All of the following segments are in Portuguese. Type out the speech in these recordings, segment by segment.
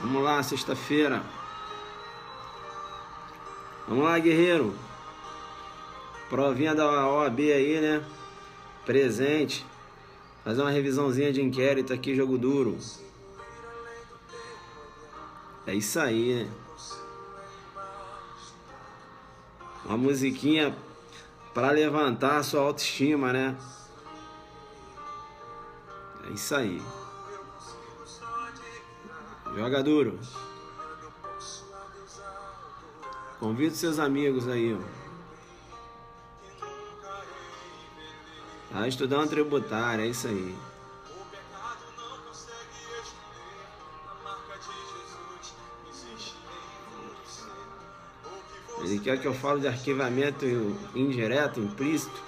Vamos lá, sexta-feira. Vamos lá, guerreiro. Provinha da OAB aí, né? Presente. Fazer uma revisãozinha de inquérito aqui, jogo duro. É isso aí, né? Uma musiquinha pra levantar a sua autoestima, né? É isso aí. Joga duro. Convida seus amigos aí, ó. Tá estudando tributário, é isso aí. Ele quer que eu fale de arquivamento indireto, implícito,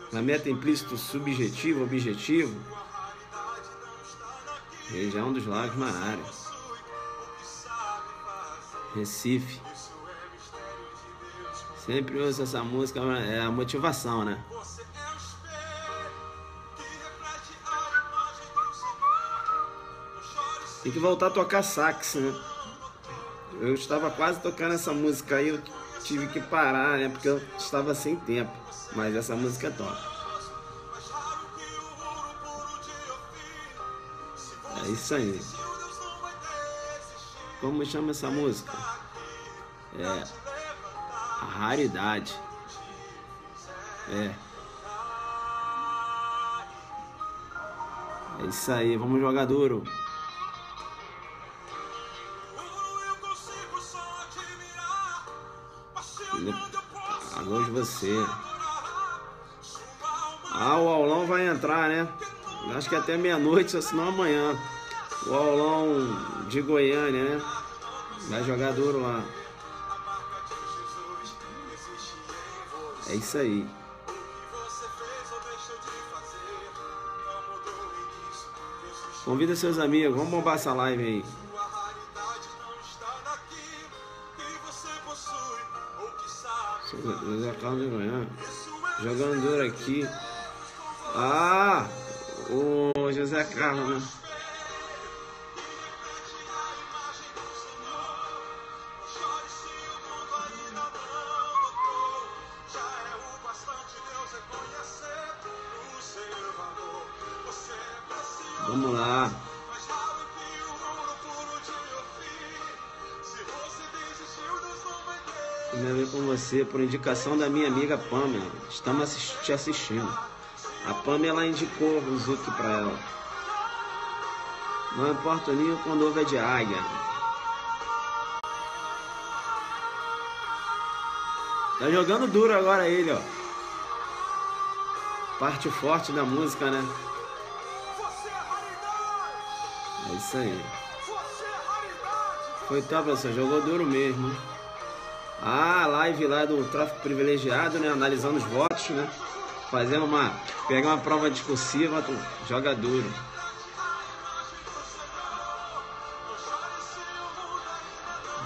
arquivamento implícito subjetivo, objetivo. Região dos Lagos, Marara, Recife. Sempre ouço essa música, é a motivação, né? Tem que voltar a tocar sax, né? Eu estava quase tocando essa música aí, eu tive que parar, né? Porque eu estava sem tempo. Mas essa música toca. É isso aí. Como chama essa música? É a raridade. É isso aí, vamos jogar duro. Alô de você. O aulão vai entrar, né? Acho que até meia-noite, ou senão amanhã. O aulão de Goiânia, né? Vai jogar duro lá. É isso aí. Convida seus amigos, vamos bombar essa live aí. José Carlos de Goiânia. Jogando duro aqui. O José Carlos, né? Vamos lá. Eu venho com você por indicação da minha amiga Pamela. Estamos te assistindo. A Pamela indicou o Zuki pra ela. Não importa o ninho quando houve de águia. Tá jogando duro agora ele, ó. Parte forte da música, né? É isso aí. Foi top, professor. Jogou duro mesmo. A live lá do tráfico privilegiado, né? Analisando os votos, né? Fazendo pegar uma prova discursiva, joga duro.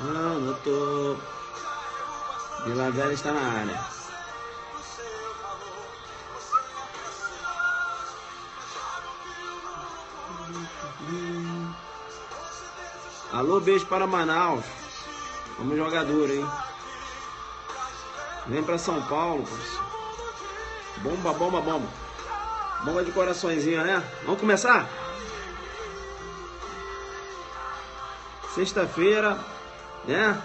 Não tô. Vila Velha está na área. Alô, beijo para Manaus. Vamos jogar duro, hein? Vem pra São Paulo, professor. Bomba, bomba, bomba. Bomba de coraçõezinho, né? Vamos começar? Sexta-feira, né?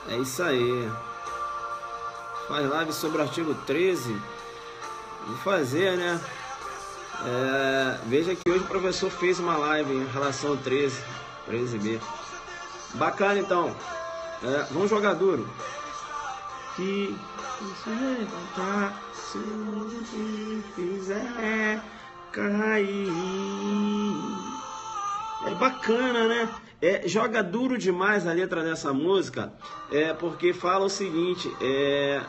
É isso aí. Faz live sobre o artigo 13. Vou fazer, né? Veja que hoje o professor fez uma live em relação ao 13B. Bacana, então. Vamos jogar duro. Que você levantar, se o fizer cair. É bacana, né? Joga duro demais a letra dessa música, porque fala o seguinte, é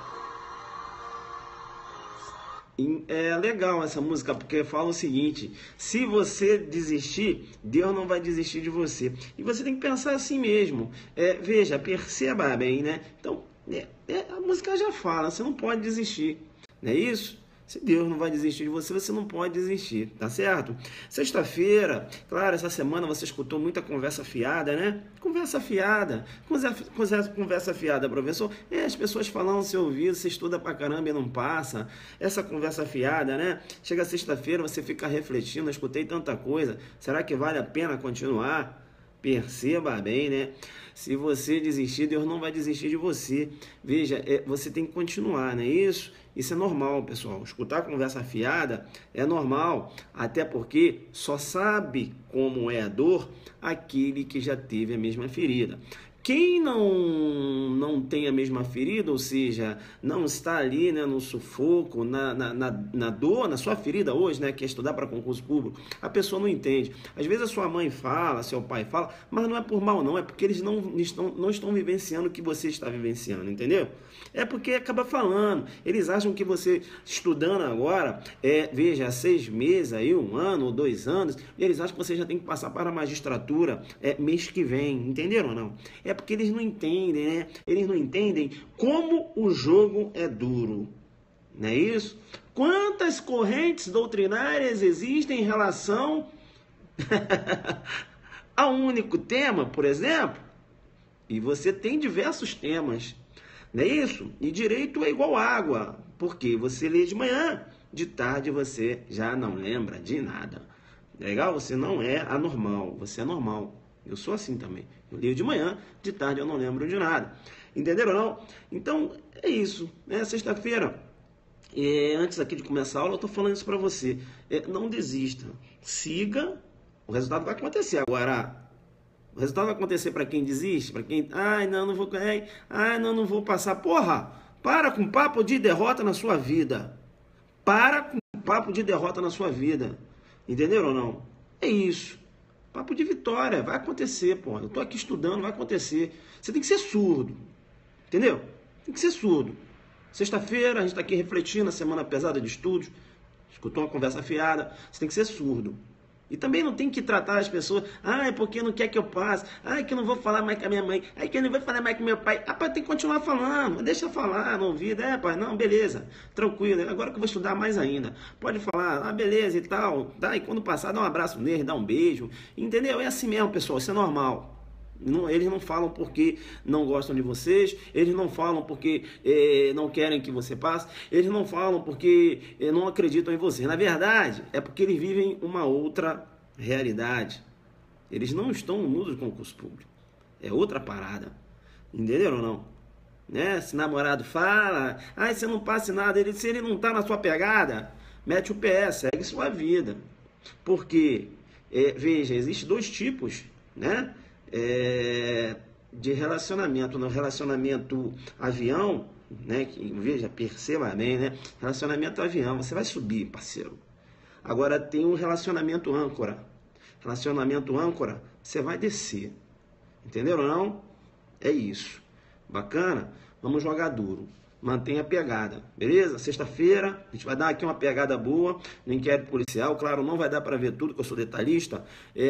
legal essa música, porque fala o seguinte: se você desistir, Deus não vai desistir de você. E você tem que pensar assim mesmo. Veja, perceba bem, né? Então, a música já fala, você não pode desistir, não é isso? Se Deus não vai desistir de você, você não pode desistir, tá certo? Sexta-feira, claro, essa semana você escutou muita conversa fiada, né? Conversa fiada. Conversa fiada, professor. As pessoas falam no seu ouvido, você estuda pra caramba e não passa. Essa conversa fiada, né? Chega sexta-feira, você fica refletindo, eu escutei tanta coisa. Será que vale a pena continuar? Perceba bem, né? Se você desistir, Deus não vai desistir de você. Veja, você tem que continuar, não é isso? Isso é normal, pessoal. Escutar conversa fiada é normal, até porque só sabe como é a dor aquele que já teve a mesma ferida. Quem não tem a mesma ferida, ou seja, não está ali, né, no sufoco, na dor, na sua ferida hoje, né, que é estudar para concurso público, a pessoa não entende. Às vezes a sua mãe fala, seu pai fala, mas não é por mal não, é porque eles não estão vivenciando o que você está vivenciando, entendeu? É porque acaba falando, eles acham que você estudando agora, veja, há 6 meses, aí, 1 ano ou 2 anos, eles acham que você já tem que passar para a magistratura mês que vem, entenderam ou não? É porque eles não entendem, né? Eles não entendem como o jogo é duro, não é isso? Quantas correntes doutrinárias existem em relação a um único tema, por exemplo? E você tem diversos temas, não é isso? E direito é igual água, porque você lê de manhã, de tarde você já não lembra de nada. Legal? Você não é anormal, você é normal. Eu sou assim também. Eu leio de manhã, de tarde eu não lembro de nada. Entenderam ou não? Então, é isso. Sexta-feira, antes aqui de começar a aula, eu estou falando isso para você. Não desista. Siga, o resultado vai acontecer. Agora, o resultado vai acontecer para quem desiste, para quem... não vou passar. Porra, para com papo de derrota na sua vida. Para com papo de derrota na sua vida. Entenderam ou não? É isso. Papo de vitória, vai acontecer, pô. Eu tô aqui estudando, vai acontecer. Você tem que ser surdo, entendeu? Tem que ser surdo. Sexta-feira, a gente tá aqui refletindo a semana pesada de estudos, escutou uma conversa fiada, você tem que ser surdo. E também não tem que tratar as pessoas, é porque não quer que eu passe, que eu não vou falar mais com a minha mãe, que eu não vou falar mais com meu pai. Rapaz, tem que continuar falando, deixa eu falar no ouvido, pai, não, beleza, tranquilo, agora que eu vou estudar mais ainda. Pode falar, beleza e tal, tá? E quando passar, dá um abraço nele, dá um beijo, entendeu? É assim mesmo, pessoal, isso é normal. Eles não falam porque não gostam de vocês, eles não falam porque não querem que você passe, eles não falam porque não acreditam em você. Na verdade, é porque eles vivem uma outra realidade. Eles não estão no mundo do concurso público. É outra parada. Entenderam ou não? Né? Se namorado fala, você não passa nada, se ele não está na sua pegada, mete o pé, segue sua vida. Porque, veja, existem 2 tipos, né? De relacionamento. No relacionamento avião, né? Veja, perceba bem, né? Relacionamento avião, você vai subir, parceiro. Agora tem um relacionamento âncora. Relacionamento âncora, você vai descer. Entenderam ou não? É isso. Bacana? Vamos jogar duro. Mantenha a pegada, beleza? Sexta-feira, a gente vai dar aqui uma pegada boa no inquérito policial. Claro, não vai dar para ver tudo, que eu sou detalhista,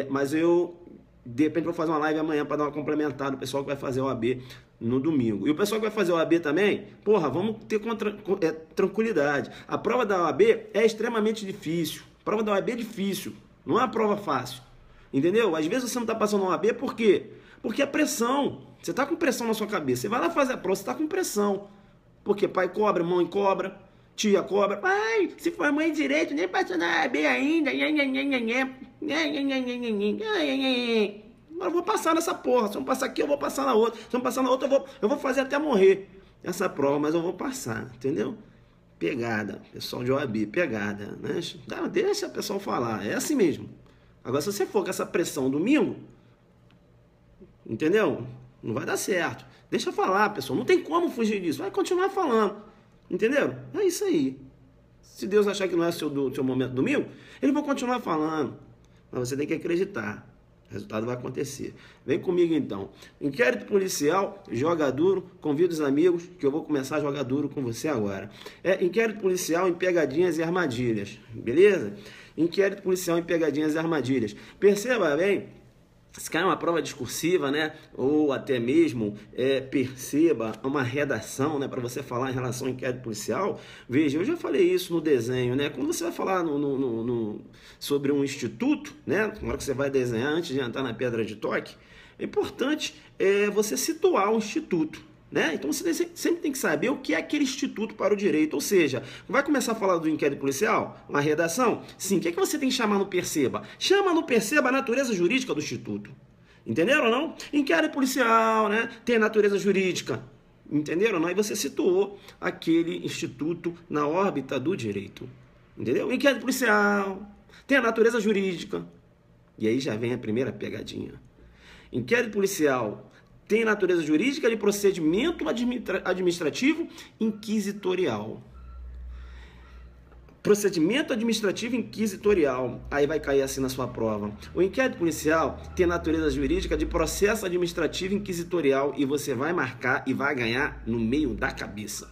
mas eu, de repente, vou fazer uma live amanhã para dar uma complementada. O pessoal que vai fazer o OAB no domingo. E o pessoal que vai fazer o OAB também, vamos ter tranquilidade. A prova da OAB é extremamente difícil. A prova da OAB é difícil, não é uma prova fácil. Entendeu? Às vezes você não está passando uma OAB, por quê? Porque é pressão. Você está com pressão na sua cabeça. Você vai lá fazer a prova, você está com pressão. Porque pai cobra, mãe cobra, tia cobra. Pai, se for mãe direito, nem passou na OAB ainda. Mas eu vou passar nessa porra. Se eu não passar aqui, eu vou passar na outra. Se eu não passar na outra, eu vou fazer até morrer essa prova, mas eu vou passar, entendeu? Pegada, pessoal de OAB, pegada, né? Deixa o pessoal falar, é assim mesmo. Agora, se você for com essa pressão domingo, entendeu? Não vai dar certo. Deixa eu falar, pessoal, não tem como fugir disso, vai continuar falando, entendeu? É isso aí. Se Deus achar que não é o seu momento domingo, eles vão continuar falando, mas você tem que acreditar. O resultado vai acontecer. Vem comigo então. Inquérito policial, joga duro. Convido os amigos que eu vou começar a jogar duro com você agora. Inquérito policial em pegadinhas e armadilhas. Beleza? Inquérito policial em pegadinhas e armadilhas. Perceba bem se cai uma prova discursiva, né, ou até mesmo perceba uma redação, né, para você falar em relação ao inquérito policial, veja, eu já falei isso no desenho, né, quando você vai falar sobre um instituto, né, na hora que você vai desenhar, antes de entrar na pedra de toque, é importante você situar o instituto. Né? Então você sempre tem que saber o que é aquele instituto para o direito, ou seja, vai começar a falar do inquérito policial, uma redação? Sim, o que é que você tem que chamar no perceba? Chama no perceba a natureza jurídica do instituto, entenderam ou não? Inquérito policial, né? Tem a natureza jurídica, entenderam ou não? Aí você situou aquele instituto na órbita do direito, entendeu? Inquérito policial, tem a natureza jurídica, e aí já vem a primeira pegadinha. Inquérito policial tem natureza jurídica de procedimento administrativo inquisitorial. Procedimento administrativo inquisitorial. Aí vai cair assim na sua prova. O inquérito policial tem natureza jurídica de processo administrativo inquisitorial e você vai marcar e vai ganhar no meio da cabeça.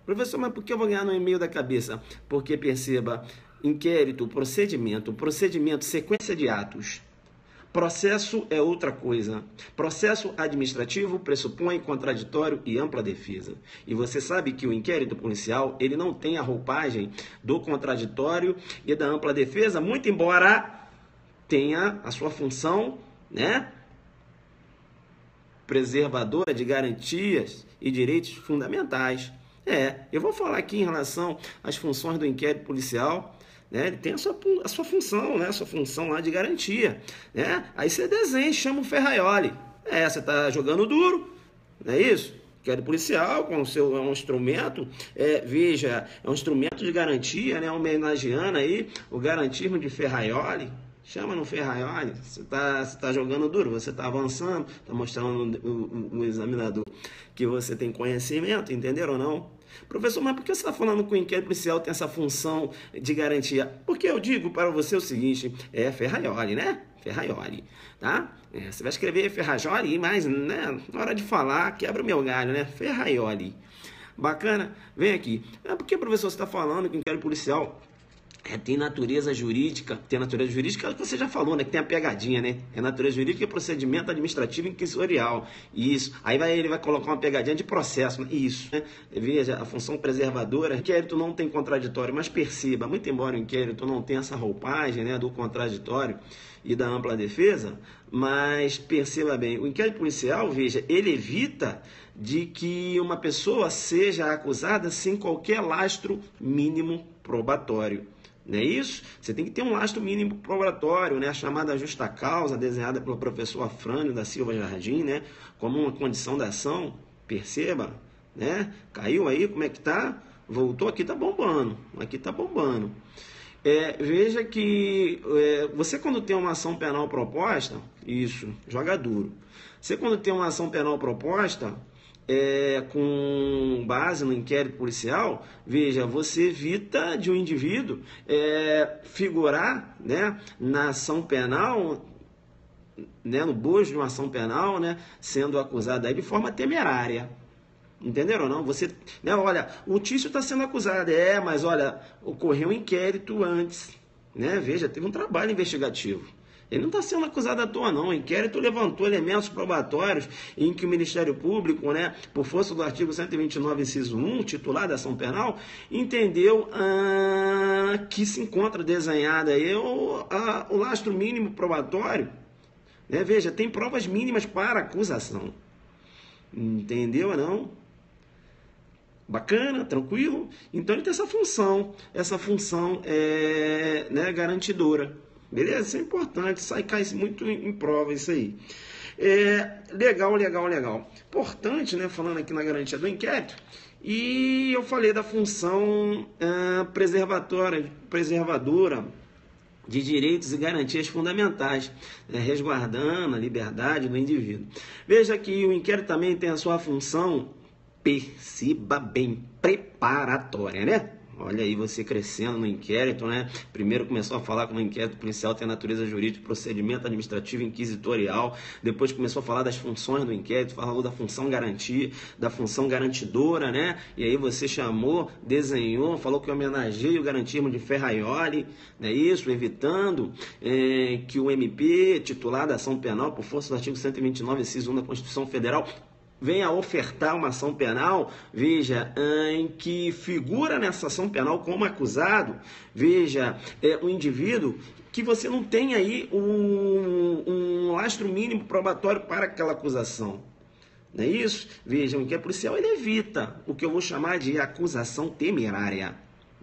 Professor, mas por que eu vou ganhar no meio da cabeça? Porque perceba, inquérito, procedimento, sequência de atos. Processo é outra coisa. Processo administrativo pressupõe contraditório e ampla defesa. E você sabe que o inquérito policial, ele não tem a roupagem do contraditório e da ampla defesa, muito embora tenha a sua função, né, preservadora de garantias e direitos fundamentais. Eu vou falar aqui em relação às funções do inquérito policial. Né? Ele tem a sua função, né? A sua função lá de garantia, né? Aí você desenha, chama o Ferraioli. Você está jogando duro, não é isso? Inquérito policial, com o seu um instrumento, veja, é um instrumento de garantia, né? Homenageando aí o garantismo de Ferraioli. Chama no Ferraioli, você tá jogando duro, você está avançando, está mostrando o examinador que você tem conhecimento, entenderam ou não? Professor, mas por que você está falando que o inquérito policial tem essa função de garantia? Porque eu digo para você o seguinte, Ferraioli, né? Ferraioli, tá? Você vai escrever Ferraioli, mas né, na hora de falar, quebra o meu galho, né? Ferraioli. Bacana? Vem aqui. Por que, professor, você está falando que o inquérito policial tem natureza jurídica, que você já falou, né? Que tem a pegadinha, né? É natureza jurídica e procedimento administrativo inquisitorial. Isso. Aí ele vai colocar uma pegadinha de processo. Isso, né? Veja, a função preservadora. O inquérito não tem contraditório, mas perceba, muito embora o inquérito não tenha essa roupagem, né, do contraditório e da ampla defesa, mas perceba bem, o inquérito policial, veja, ele evita de que uma pessoa seja acusada sem qualquer lastro mínimo probatório. Não é isso? Você tem que ter um lastro mínimo probatório, né? A chamada justa causa, desenhada pelo professor Afrânio da Silva Jardim, né? Como uma condição da ação, perceba, né? Caiu aí, como é que tá? Voltou, aqui tá bombando, veja que você quando tem uma ação penal proposta, isso, joga duro. Você quando tem uma ação penal proposta, com base no inquérito policial, veja, você evita de um indivíduo figurar, né, na ação penal, né, no bojo de uma ação penal, né, sendo acusado aí de forma temerária. Entenderam ou não? Você, né, olha, o Tício está sendo acusado, mas olha, ocorreu um inquérito antes, né, veja, teve um trabalho investigativo. Ele não está sendo acusado à toa, não. O inquérito levantou elementos probatórios em que o Ministério Público, né, por força do artigo 129, inciso 1, titular da ação penal, entendeu que se encontra desenhado aí o lastro mínimo probatório. Né? Veja, tem provas mínimas para acusação. Entendeu ou não? Bacana, tranquilo? Então ele tem essa função né, garantidora. Beleza? Isso é importante, cai muito em prova isso aí. Legal. Importante, né, falando aqui na garantia do inquérito, e eu falei da função preservadora de direitos e garantias fundamentais, né, resguardando a liberdade do indivíduo. Veja que o inquérito também tem a sua função, perceba bem, preparatória, né? Olha aí você crescendo no inquérito, né? Primeiro começou a falar como o inquérito policial tem natureza jurídica, procedimento administrativo inquisitorial. Depois começou a falar das funções do inquérito, falou da função garantir, da função garantidora, né? E aí você chamou, desenhou, falou que homenageia o garantismo de Ferraioli, não é isso? Evitando que o MP, titular da ação penal por força do artigo 129, inciso 1 da Constituição Federal, venha ofertar uma ação penal, veja, em que figura nessa ação penal como acusado, veja, um indivíduo que você não tem aí um lastro mínimo probatório para aquela acusação. Não é isso? Vejam que a policial ele evita o que eu vou chamar de acusação temerária.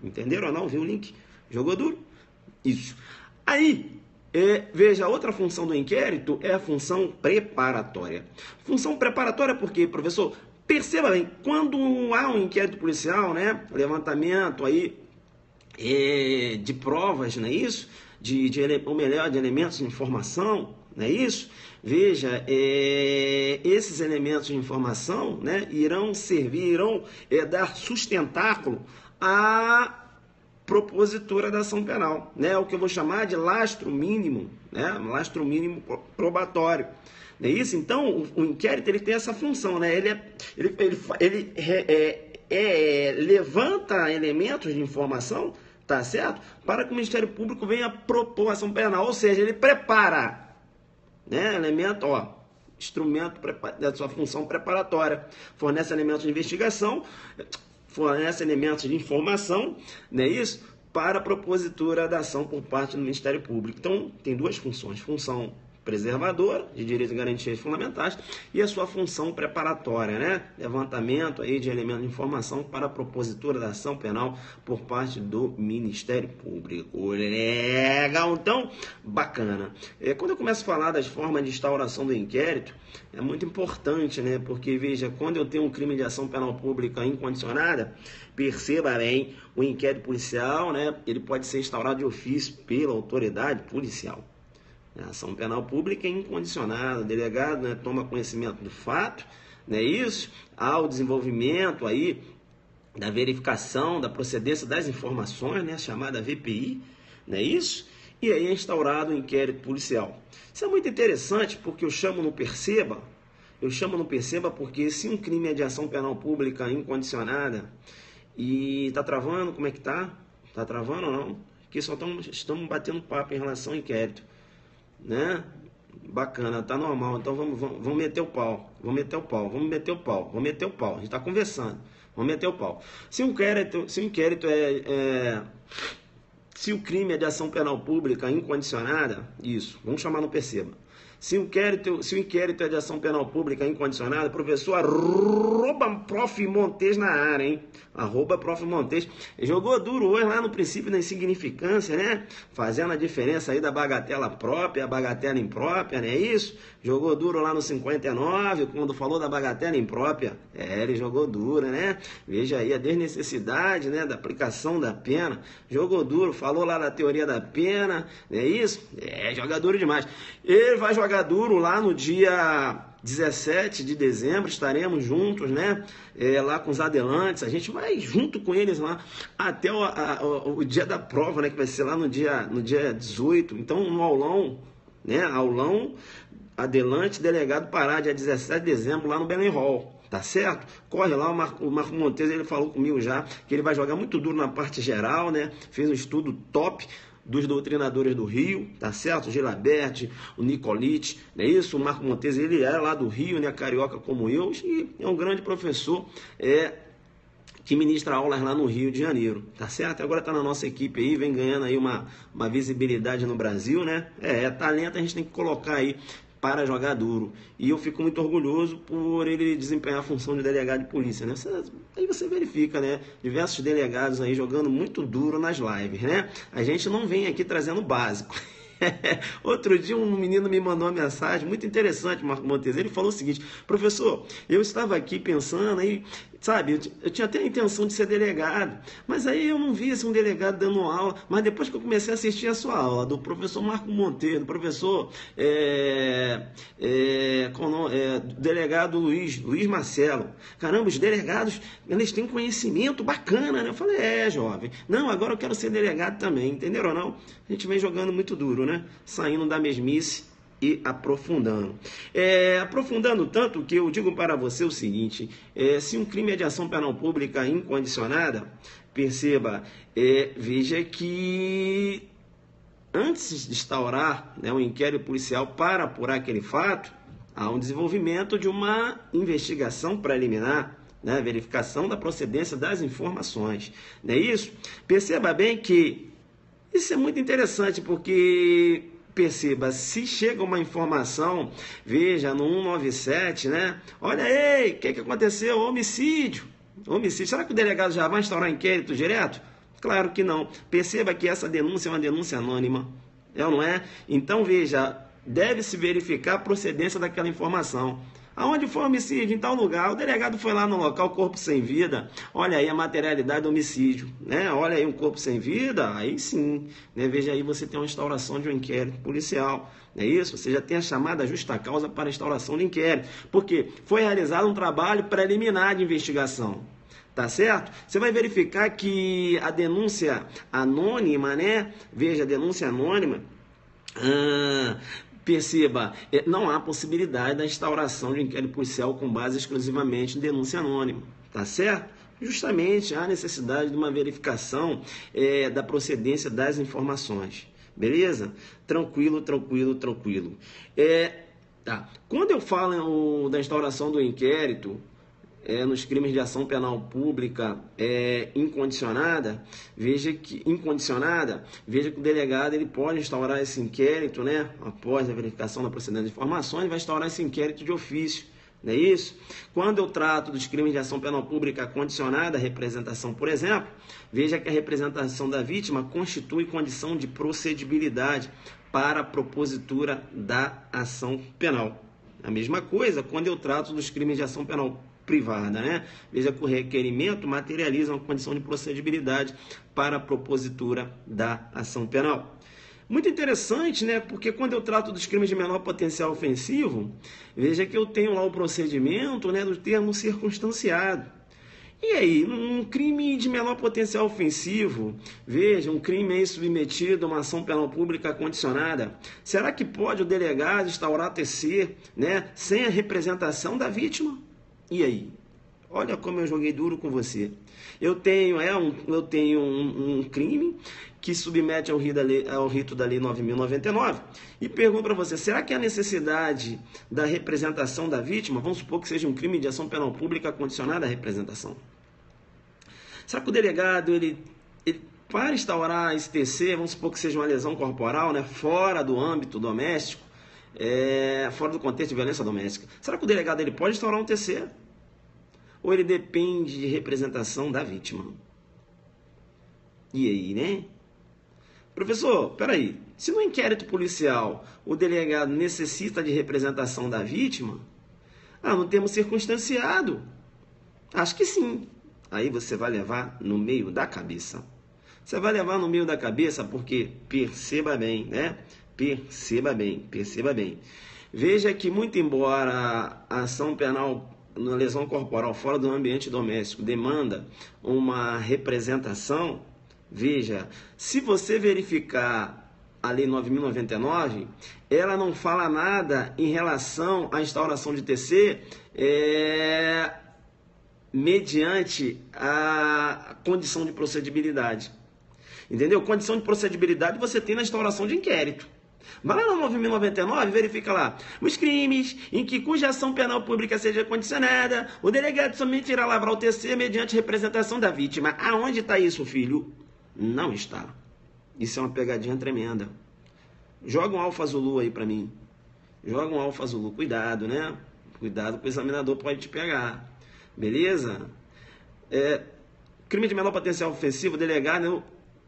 Entenderam ou não? Viu o link? Jogou duro? Isso. Aí, veja, outra função do inquérito é a função preparatória. Função preparatória porque, professor, perceba bem, quando há um inquérito policial, né, levantamento aí de provas, não é isso? Ou melhor, de elementos de informação, não é isso? Veja, esses elementos de informação, né, irão dar sustentáculo a propositura da ação penal, né? O que eu vou chamar de lastro mínimo, né? Lastro mínimo probatório. Não é isso? Então, o inquérito ele tem essa função, né? Ele levanta elementos de informação, tá certo? Para que o Ministério Público venha propor ação penal, ou seja, ele prepara, né? Elemento, instrumento da sua função preparatória, fornece elementos de investigação, fornece elementos de informação, não é isso? Para a propositura da ação por parte do Ministério Público. Então, tem duas funções. Função preservadora, de direitos e garantias fundamentais, e a sua função preparatória, né? Levantamento aí de elementos de informação para a propositura da ação penal por parte do Ministério Público. Legal, então, bacana. Quando eu começo a falar das formas de instauração do inquérito, é muito importante, né? Porque, veja, quando eu tenho um crime de ação penal pública incondicionada, perceba bem, o inquérito policial, né? Ele pode ser instaurado de ofício pela autoridade policial. A ação penal pública é incondicionada, o delegado, né, toma conhecimento do fato, não é isso? Há o desenvolvimento aí da verificação da procedência das informações, né, chamada VPI, não é isso? E aí é instaurado o inquérito policial. Isso é muito interessante porque eu chamo no perceba porque se um crime é de ação penal pública incondicionada e tá travando, como é que tá? Tá travando ou não? Aqui só estamos batendo papo em relação ao inquérito. Né? Bacana, tá normal. Então vamos meter o pau. Vamos meter o pau. A gente tá conversando. Vamos meter o pau. Se o crime é de ação penal pública incondicionada, isso, vamos chamar no perceba. Se o inquérito é de ação penal pública incondicionada, professor, @Prof. Montes na área, hein? @Prof. Montes. Jogou duro hoje lá no princípio da insignificância, né? Fazendo a diferença aí da bagatela própria, a bagatela imprópria, não é isso? Jogou duro lá no 59, quando falou da bagatela imprópria. Ele jogou duro, né? Veja aí a desnecessidade, né, da aplicação da pena. Jogou duro, falou lá da teoria da pena, não é isso? Joga duro demais. Ele vai jogar duro lá no dia 17 de dezembro, estaremos juntos, né? Lá com os adelantes, a gente vai junto com eles lá até o dia da prova, né? Que vai ser lá no dia 18. Então, um aulão, né? Aulão, adelante, delegado Pará, dia 17 de dezembro, lá no Belém Hall. Tá certo? Corre lá, o Marco Montes, ele falou comigo já que ele vai jogar muito duro na parte geral, né? Fez um estudo top dos doutrinadores do Rio, tá certo? O Gilabert, o Nicolite, não é isso? O Marco Montes, ele é lá do Rio, né? Carioca como eu, e é um grande professor, que ministra aulas lá no Rio de Janeiro, tá certo? Agora tá na nossa equipe aí, vem ganhando aí uma visibilidade no Brasil, né? Talento a gente tem que colocar aí para jogar duro. E eu fico muito orgulhoso por ele desempenhar a função de delegado de polícia, né? Aí você verifica, né? Diversos delegados aí jogando muito duro nas lives, né? A gente não vem aqui trazendo o básico. Outro dia um menino me mandou uma mensagem muito interessante, Marco Montes. Ele falou o seguinte: professor, eu estava aqui pensando aí Sabe, eu tinha até a intenção de ser delegado, mas aí eu não via assim, um delegado dando aula. Mas depois que eu comecei a assistir a sua aula, do professor Marco Monteiro, do professor delegado Luiz Marcelo, caramba, os delegados, eles têm um conhecimento bacana, né? Eu falei, jovem, não, agora eu quero ser delegado também, entenderam ou não? A gente vem jogando muito duro, né? Saindo da mesmice e aprofundando. Aprofundando tanto que eu digo para você o seguinte, se um crime é de ação penal pública incondicionada, perceba, veja que antes de instaurar, né, um inquérito policial para apurar aquele fato, há um desenvolvimento de uma investigação preliminar, né, verificação da procedência das informações. Não é isso? Perceba bem que isso é muito interessante, porque perceba, se chega uma informação, veja, no 197, né? Olha aí, o que aconteceu? Homicídio. Será que o delegado já vai instaurar inquérito direto? Claro que não. Perceba que essa denúncia é uma denúncia anônima. É ou não é? Então, veja, deve-se verificar a procedência daquela informação. Aonde foi o homicídio? Em tal lugar. O delegado foi lá no local, corpo sem vida. Olha aí a materialidade do homicídio, né? Olha aí um corpo sem vida, aí sim, né? Veja aí, você tem uma instauração de um inquérito policial. Não é isso? Você já tem a chamada justa causa para a instauração de inquérito. Porque foi realizado um trabalho preliminar de investigação. Tá certo? Você vai verificar que a denúncia anônima, né? Veja, a denúncia anônima. Perceba, não há possibilidade da instauração de inquérito policial com base exclusivamente em denúncia anônima, tá certo? Justamente há necessidade de uma verificação da procedência das informações, beleza? Tranquilo. Tá. Quando eu falo da instauração do inquérito, nos crimes de ação penal pública incondicionada, veja que o delegado ele pode instaurar esse inquérito, né, após a verificação da procedência de informações, vai instaurar esse inquérito de ofício, não é isso? Quando eu trato dos crimes de ação penal pública condicionada à representação, por exemplo, veja que a representação da vítima constitui condição de procedibilidade para a propositura da ação penal. A mesma coisa quando eu trato dos crimes de ação penal privada, né? Veja que o requerimento materializa uma condição de procedibilidade para a propositura da ação penal. Muito interessante, né? Porque quando eu trato dos crimes de menor potencial ofensivo, veja que eu tenho lá o procedimento, né, do termo circunstanciado. E aí, um crime de menor potencial ofensivo, veja, um crime aí submetido a uma ação penal pública condicionada, será que pode o delegado instaurar TC, né, sem a representação da vítima? E aí? Olha como eu joguei duro com você. Eu tenho um crime que submete ao rito da Lei 9.099 e pergunto para você, será que há necessidade da representação da vítima? Vamos supor que seja um crime de ação penal pública condicionada à representação. Será que o delegado, ele para instaurar esse TC, vamos supor que seja uma lesão corporal, né, fora do âmbito doméstico, fora do contexto de violência doméstica, será que o delegado ele pode instaurar um TC? Ou ele depende de representação da vítima? E aí, né? Professor, peraí, se no inquérito policial o delegado necessita de representação da vítima, no termo circunstanciado, acho que sim. Aí você vai levar no meio da cabeça. Você vai levar no meio da cabeça porque, perceba bem, né? Perceba bem. Veja que, muito embora a ação penal na lesão corporal fora do ambiente doméstico demanda uma representação, veja, se você verificar a Lei 9.099, ela não fala nada em relação à instauração de TC mediante a condição de procedibilidade. Entendeu? Condição de procedibilidade você tem na instauração de inquérito. Vai lá no 9.099, verifica lá. Os crimes em que cuja ação penal pública seja condicionada, o delegado somente irá lavrar o TC mediante representação da vítima. Aonde está isso, filho? Não está. Isso é uma pegadinha tremenda. Joga um Alfa Zulu aí para mim. Joga um Alfa Zulu. Cuidado, né? Cuidado que o examinador pode te pegar. Beleza? Crime de menor potencial ofensivo, delegado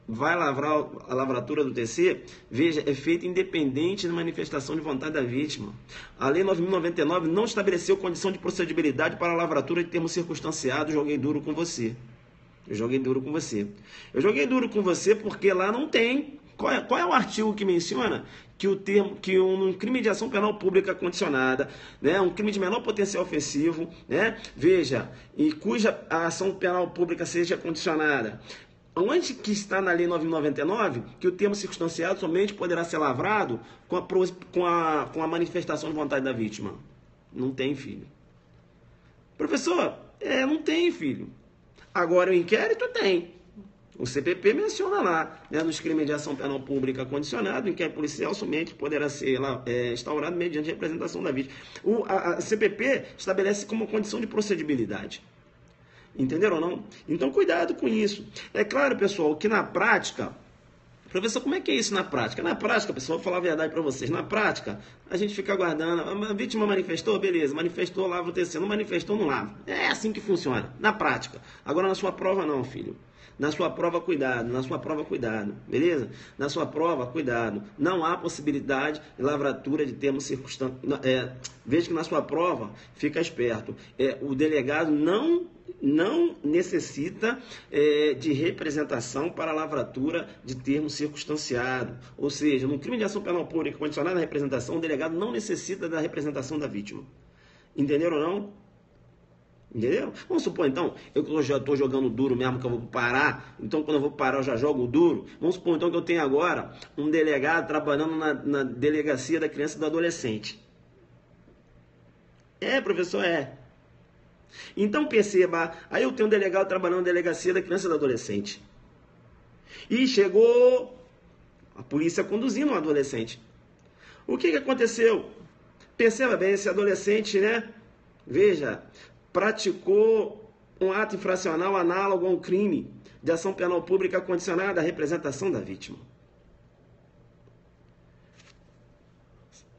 vai lavrar a lavratura do TC, veja, é feita independente da manifestação de vontade da vítima. A Lei 9.099 não estabeleceu condição de procedibilidade para a lavratura de termo circunstanciado. Joguei duro com você. Eu joguei duro com você. Eu joguei duro com você porque lá não tem. Qual é o artigo que menciona que um crime de ação penal pública condicionada, né, um crime de menor potencial ofensivo, né, veja, e cuja ação penal pública seja condicionada, onde que está na Lei 9.099 que o termo circunstanciado somente poderá ser lavrado com a manifestação de vontade da vítima? Não tem, filho. Professor, não tem, filho. Agora o inquérito tem. O CPP menciona lá, né, nos crimes de ação penal pública condicionado, o inquérito policial somente poderá ser instaurado mediante representação da vítima. A CPP estabelece como condição de procedibilidade. Entenderam ou não? Então, cuidado com isso. É claro, pessoal, que na prática... Professor, como é que é isso na prática? Na prática, pessoal, vou falar a verdade para vocês. Na prática, a gente fica aguardando. A vítima manifestou? Beleza. Manifestou, lava o TC. Não manifestou, não lava. É assim que funciona. Na prática. Agora, na sua prova, não, filho. Na sua prova, cuidado. Na sua prova, cuidado. Beleza? Na sua prova, cuidado. Não há possibilidade de lavratura de termo circunstanciado. Veja que na sua prova, fica esperto. O delegado não necessita de representação para a lavratura de termo circunstanciado. Ou seja, no crime de ação penal pública condicionada à representação, o delegado não necessita da representação da vítima. Entenderam ou não? Entendeu? Vamos supor, então, eu já estou jogando duro mesmo, que eu vou parar. Então, quando eu vou parar, eu já jogo duro. Vamos supor, então, que eu tenho agora um delegado trabalhando na delegacia da criança e do adolescente. Professor, Então, perceba, aí eu tenho um delegado trabalhando na delegacia da criança e do adolescente. E chegou a polícia conduzindo um adolescente. O que aconteceu? Perceba bem, esse adolescente, né? Veja, praticou um ato infracional análogo a um crime de ação penal pública condicionada à representação da vítima.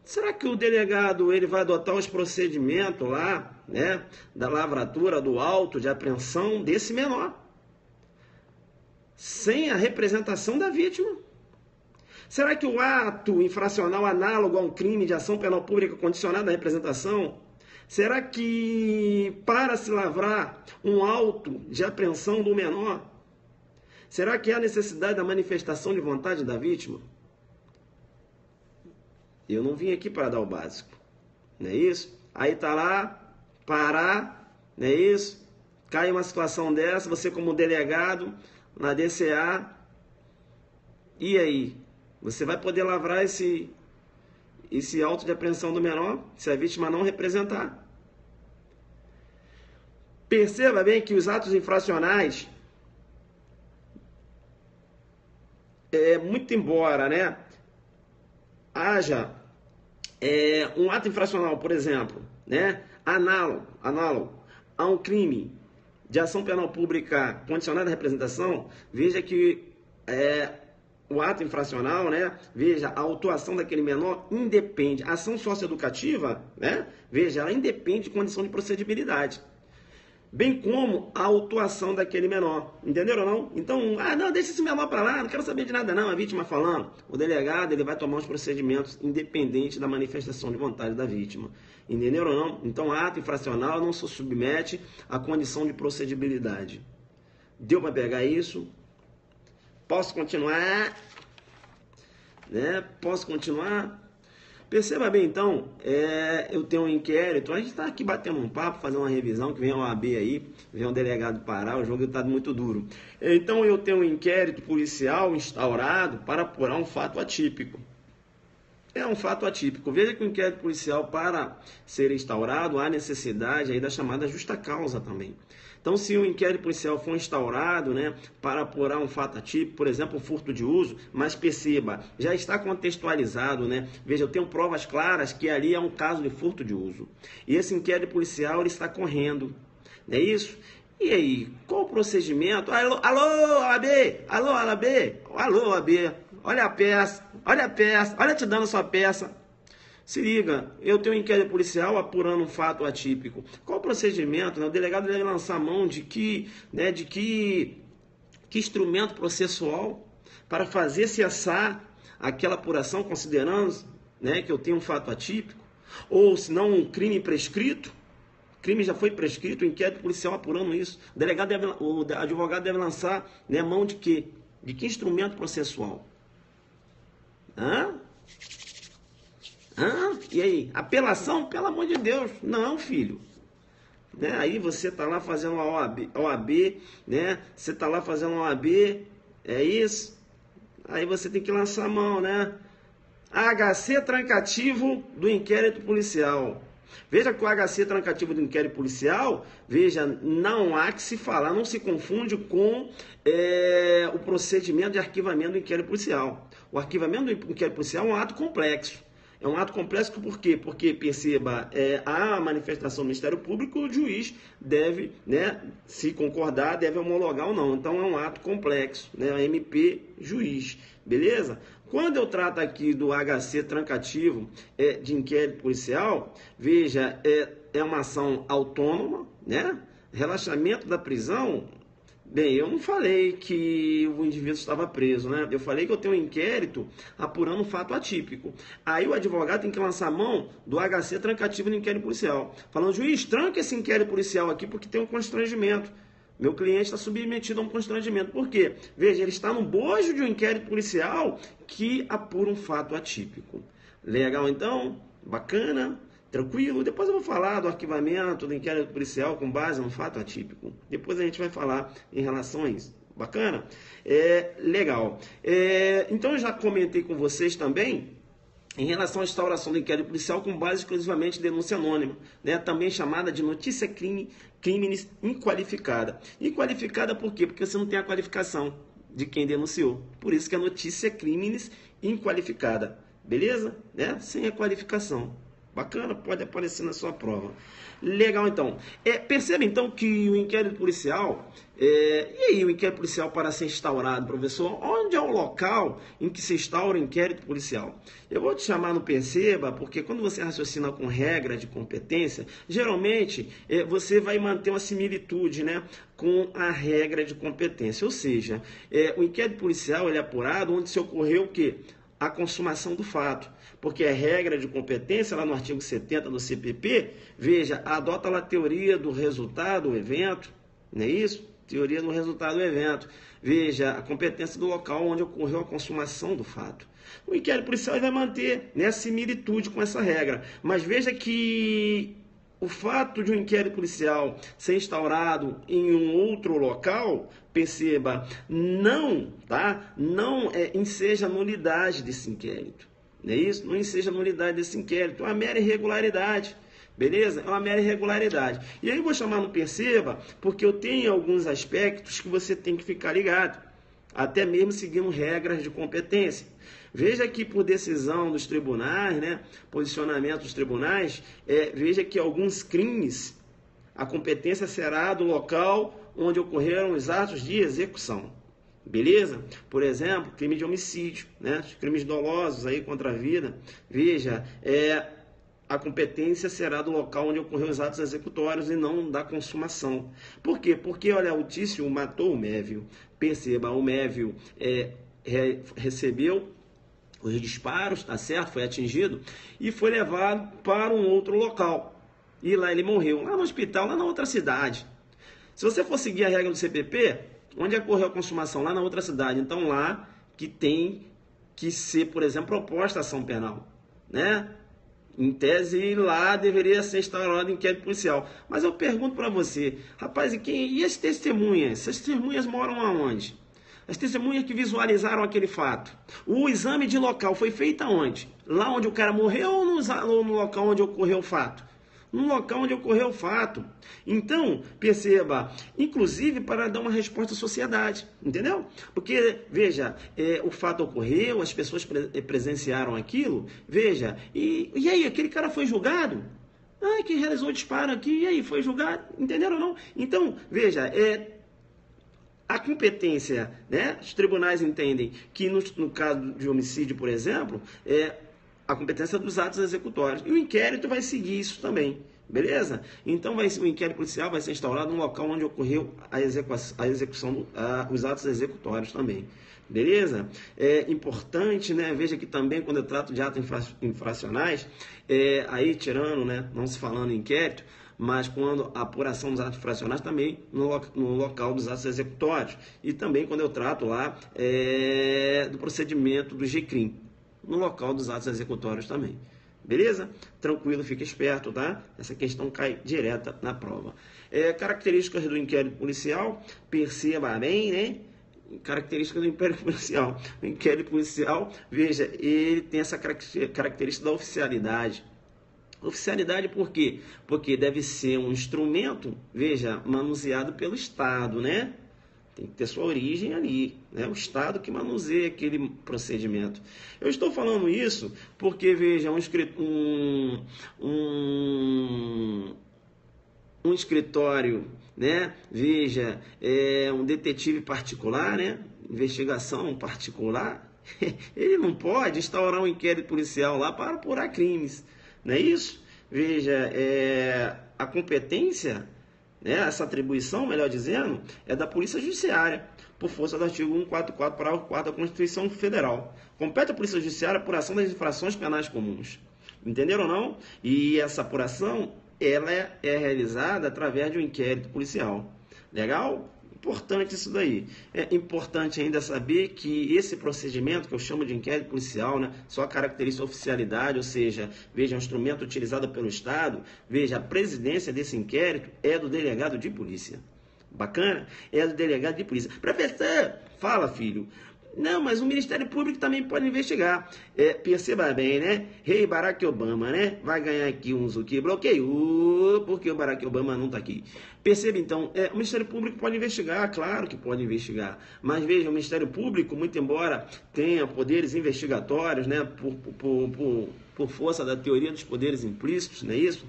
Será que o delegado ele vai adotar os procedimentos lá, né, da lavratura, do auto de apreensão desse menor, sem a representação da vítima? Será que o ato infracional análogo a um crime de ação penal pública condicionada à representação, será que para se lavrar um auto de apreensão do menor, será que há necessidade da manifestação de vontade da vítima? Eu não vim aqui para dar o básico, não é isso? Aí tá lá, parar, não é isso? Cai uma situação dessa, você como delegado na DCA, e aí? Você vai poder lavrar esse auto de apreensão do menor se a vítima não representar. Perceba bem que os atos infracionais, muito embora, né, haja um ato infracional, por exemplo, né, análogo a um crime de ação penal pública condicionada à representação, veja que o ato infracional, né, veja, a autuação daquele menor independe, a ação socioeducativa, né, veja, ela independe de condição de procedibilidade, bem como a autuação daquele menor, entenderam ou não? Então, não, deixa esse menor para lá, não quero saber de nada não, a vítima falando. O delegado, ele vai tomar os procedimentos independente da manifestação de vontade da vítima, entenderam ou não? Então, ato infracional não se submete à condição de procedibilidade. Deu para pegar isso? Posso continuar? Né? Posso continuar? Perceba bem, então, eu tenho um inquérito, a gente está aqui batendo um papo, fazendo uma revisão, que vem a OAB aí, vem um delegado parar, o jogo está muito duro. Então, eu tenho um inquérito policial instaurado para apurar um fato atípico. É um fato atípico. Veja que o inquérito policial, para ser instaurado, há necessidade aí da chamada justa causa também. Então, se o inquérito policial for instaurado, né, para apurar um fato atípico, por exemplo, um furto de uso, mas perceba, já está contextualizado, né? Veja, eu tenho provas claras que ali é um caso de furto de uso. E esse inquérito policial, ele está correndo, não é isso? E aí, qual o procedimento? Alô, OAB! Alô, OAB! Alô, OAB! Olha a peça, olha te dando sua peça. Se liga, eu tenho um inquérito policial apurando um fato atípico. Qual o procedimento? Né? O delegado deve lançar mão de que instrumento processual? para fazer cessar aquela apuração, considerando, né, que eu tenho um fato atípico, ou se não um crime prescrito, o crime já foi prescrito, o inquérito policial apurando isso, o advogado deve lançar, né, mão de quê? De que instrumento processual? E aí? Apelação? Pelo amor de Deus, não, filho. Né? Aí você está lá fazendo uma OAB, né? Você está lá fazendo uma OAB, é isso? Aí você tem que lançar a mão, né? HC trancativo do inquérito policial. Veja que o HC trancativo do inquérito policial, veja, não há que se falar, não se confunde com o procedimento de arquivamento do inquérito policial. O arquivamento do inquérito policial é um ato complexo. É um ato complexo por quê? Porque, perceba, a manifestação do Ministério Público, o juiz deve, né, se concordar, deve homologar ou não. Então, é um ato complexo, né, a MP juiz, beleza? Quando eu trato aqui do HC trancativo de inquérito policial, veja, é uma ação autônoma, né? Relaxamento da prisão. Bem, eu não falei que o indivíduo estava preso, né? Eu falei que eu tenho um inquérito apurando um fato atípico. Aí o advogado tem que lançar a mão do HC trancativo no inquérito policial. Falando, juiz, tranca esse inquérito policial aqui porque tem um constrangimento. Meu cliente está submetido a um constrangimento. Por quê? Veja, ele está no bojo de um inquérito policial que apura um fato atípico. Legal, então? Bacana? Tranquilo? Depois eu vou falar do arquivamento do inquérito policial com base no fato atípico. Depois a gente vai falar em relação a isso. Bacana? Legal. Então eu já comentei com vocês também em relação à instauração do inquérito policial com base exclusivamente em denúncia anônima, né? Também chamada de notícia crimes inqualificada. Inqualificada por quê? Porque você não tem a qualificação de quem denunciou. Por isso que é notícia crimes inqualificada. Beleza? Né? Sem a qualificação. Bacana, pode aparecer na sua prova. Legal, então. Perceba, então, que o inquérito policial... e aí, o inquérito policial para ser instaurado, professor? Onde é o local em que se instaura o inquérito policial? Eu vou te chamar no Perceba, porque quando você raciocina com regra de competência, geralmente você vai manter uma similitude, né, com a regra de competência. Ou seja, o inquérito policial ele é apurado onde se ocorreu o quê? A consumação do fato, porque a regra de competência, lá no artigo 70 do CPP, veja, adota lá a teoria do resultado do evento, não é isso? Teoria do resultado do evento. Veja, a competência do local onde ocorreu a consumação do fato. O inquérito policial vai manter, né, similitude com essa regra, mas veja que o fato de um inquérito policial ser instaurado em um outro local, perceba, não enseja a nulidade desse inquérito. Não é isso? Não enseja a nulidade desse inquérito. É uma mera irregularidade. Beleza? É uma mera irregularidade. E aí eu vou chamar no Perceba, porque eu tenho alguns aspectos que você tem que ficar ligado. Até mesmo seguindo regras de competência. Veja que por decisão dos tribunais, né, posicionamento dos tribunais, veja que alguns crimes, a competência será do local onde ocorreram os atos de execução. Beleza? Por exemplo, crime de homicídio, né, os crimes dolosos aí contra a vida. Veja, a competência será do local onde ocorreram os atos executórios e não da consumação. Por quê? Porque, olha, o Tício matou o Mévio. Perceba, o Mévio recebeu os disparos, tá certo? Foi atingido e foi levado para um outro local. E lá ele morreu, lá no hospital, lá na outra cidade. Se você for seguir a regra do CPP, onde ocorreu a consumação? Lá na outra cidade. Então lá que tem que ser, por exemplo, proposta a ação penal, né? Em tese, lá deveria ser instaurado inquérito policial. Mas eu pergunto para você, rapaz, e as testemunhas? Essas testemunhas moram aonde? As testemunhas que visualizaram aquele fato. O exame de local foi feito aonde? Lá onde o cara morreu ou no local onde ocorreu o fato? No local onde ocorreu o fato. Então, perceba, inclusive para dar uma resposta à sociedade, entendeu? Porque, veja, o fato ocorreu, as pessoas presenciaram aquilo, veja, e aí, aquele cara foi julgado? Ah, que realizou o disparo aqui, e aí, foi julgado? Entenderam ou não? Então, veja, a competência, né? Os tribunais entendem que no caso de homicídio, por exemplo, a competência dos atos executórios. E o inquérito vai seguir isso também. Beleza? Então o inquérito policial vai ser instaurado no local onde ocorreu a execução, os atos executórios também. Beleza? É importante, né? Veja que também quando eu trato de atos infracionais, aí tirando, né? Não se falando em inquérito, mas quando a apuração dos atos infracionais também no local dos atos executórios. E também quando eu trato lá do procedimento do GCRIM, no local dos atos executórios também. Beleza? Tranquilo, fica esperto, tá? Essa questão cai direta na prova. Características do inquérito policial, perceba bem, né? Características do inquérito policial. O inquérito policial, veja, ele tem essa característica da oficialidade. Oficialidade por quê? Porque deve ser um instrumento, veja, manuseado pelo Estado, né? Tem que ter sua origem ali, né? O Estado que manuseia aquele procedimento. Eu estou falando isso porque, veja, um escritório, né? Veja, um detetive particular, né? Investigação particular, ele não pode instaurar um inquérito policial lá para apurar crimes, não é isso? Veja, a competência, né, essa atribuição, melhor dizendo, é da Polícia Judiciária, por força do artigo 144, parágrafo 4 da Constituição Federal. Compete à Polícia Judiciária a apuração das infrações penais comuns. Entenderam ou não? E essa apuração, ela é realizada através de um inquérito policial. Legal? Importante isso daí. É importante ainda saber que esse procedimento, que eu chamo de inquérito policial, né, só caracteriza a oficialidade, ou seja, veja, um instrumento utilizado pelo Estado, veja, a presidência desse inquérito é do delegado de polícia. Bacana? É do delegado de polícia. Professor, fala, filho. Não, mas o Ministério Público também pode investigar. Perceba bem, né? Rei Barack Obama, né? Vai ganhar aqui uns o que bloqueio, porque o Barack Obama não está aqui. Perceba, então, o Ministério Público pode investigar, claro que pode investigar. Mas veja, o Ministério Público, muito embora tenha poderes investigatórios, né? Por força da teoria dos poderes implícitos, não é isso?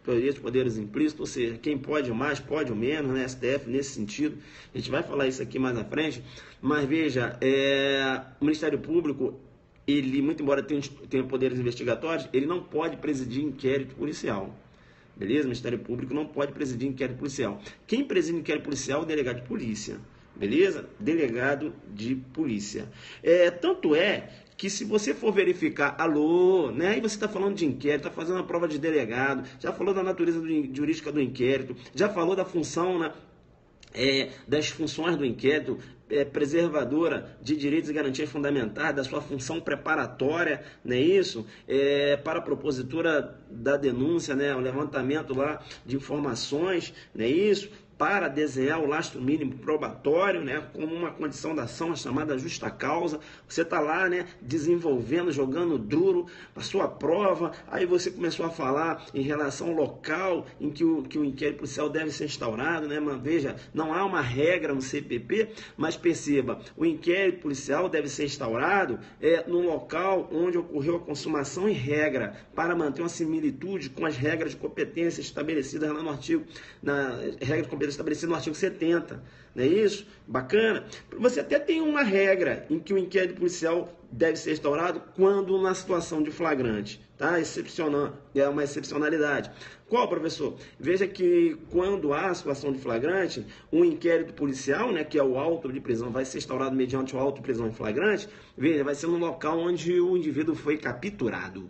Teoria dos poderes implícitos, ou seja, quem pode o mais, pode o menos, né? STF nesse sentido. A gente vai falar isso aqui mais à frente, mas veja, o Ministério Público, ele, muito embora tenha poderes investigatórios, ele não pode presidir inquérito policial. Beleza? O Ministério Público não pode presidir inquérito policial. Quem preside inquérito policial é o delegado de polícia. Beleza? Delegado de polícia. Tanto é que se você for verificar, alô, né? Aí você está falando de inquérito, está fazendo a prova de delegado, já falou da natureza jurídica do inquérito, já falou da função, né? Das funções do inquérito, preservadora de direitos e garantias fundamentais, da sua função preparatória, não é isso? Para a propositura da denúncia, né? O levantamento lá de informações, não é isso? Para desenhar o lastro mínimo probatório, né, como uma condição da ação, a chamada justa causa. Você está lá, né, desenvolvendo, jogando duro a sua prova, aí você começou a falar em relação ao local em que o inquérito policial deve ser instaurado, né, mas veja, não há uma regra no CPP, mas perceba, o inquérito policial deve ser instaurado no local onde ocorreu a consumação em regra, para manter uma similitude com as regras de competência estabelecidas lá no artigo, regra de competência estabelecido no artigo 70, não é isso? Bacana? Você até tem uma regra em que o inquérito policial deve ser instaurado quando na situação de flagrante, tá? É uma excepcionalidade. Qual, professor? Veja que quando há a situação de flagrante, um inquérito policial, né, que é o auto de prisão, vai ser instaurado mediante o auto de prisão em flagrante, veja, vai ser no local onde o indivíduo foi capturado.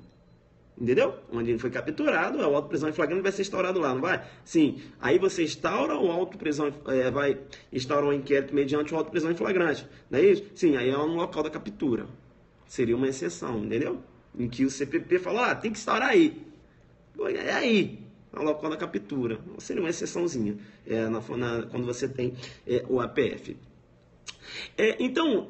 Entendeu? Onde ele foi capturado, o auto de prisão em flagrante vai ser instaurado lá, não vai? Sim. Aí você instaura o auto de prisão, vai instaurar um inquérito mediante o auto de prisão em flagrante, não é isso? Sim, aí é no local da captura. Seria uma exceção, entendeu? Em que o CPP falou, tem que instaurar aí. É aí, no local da captura. Seria uma exceçãozinha, quando você tem o APF. Então,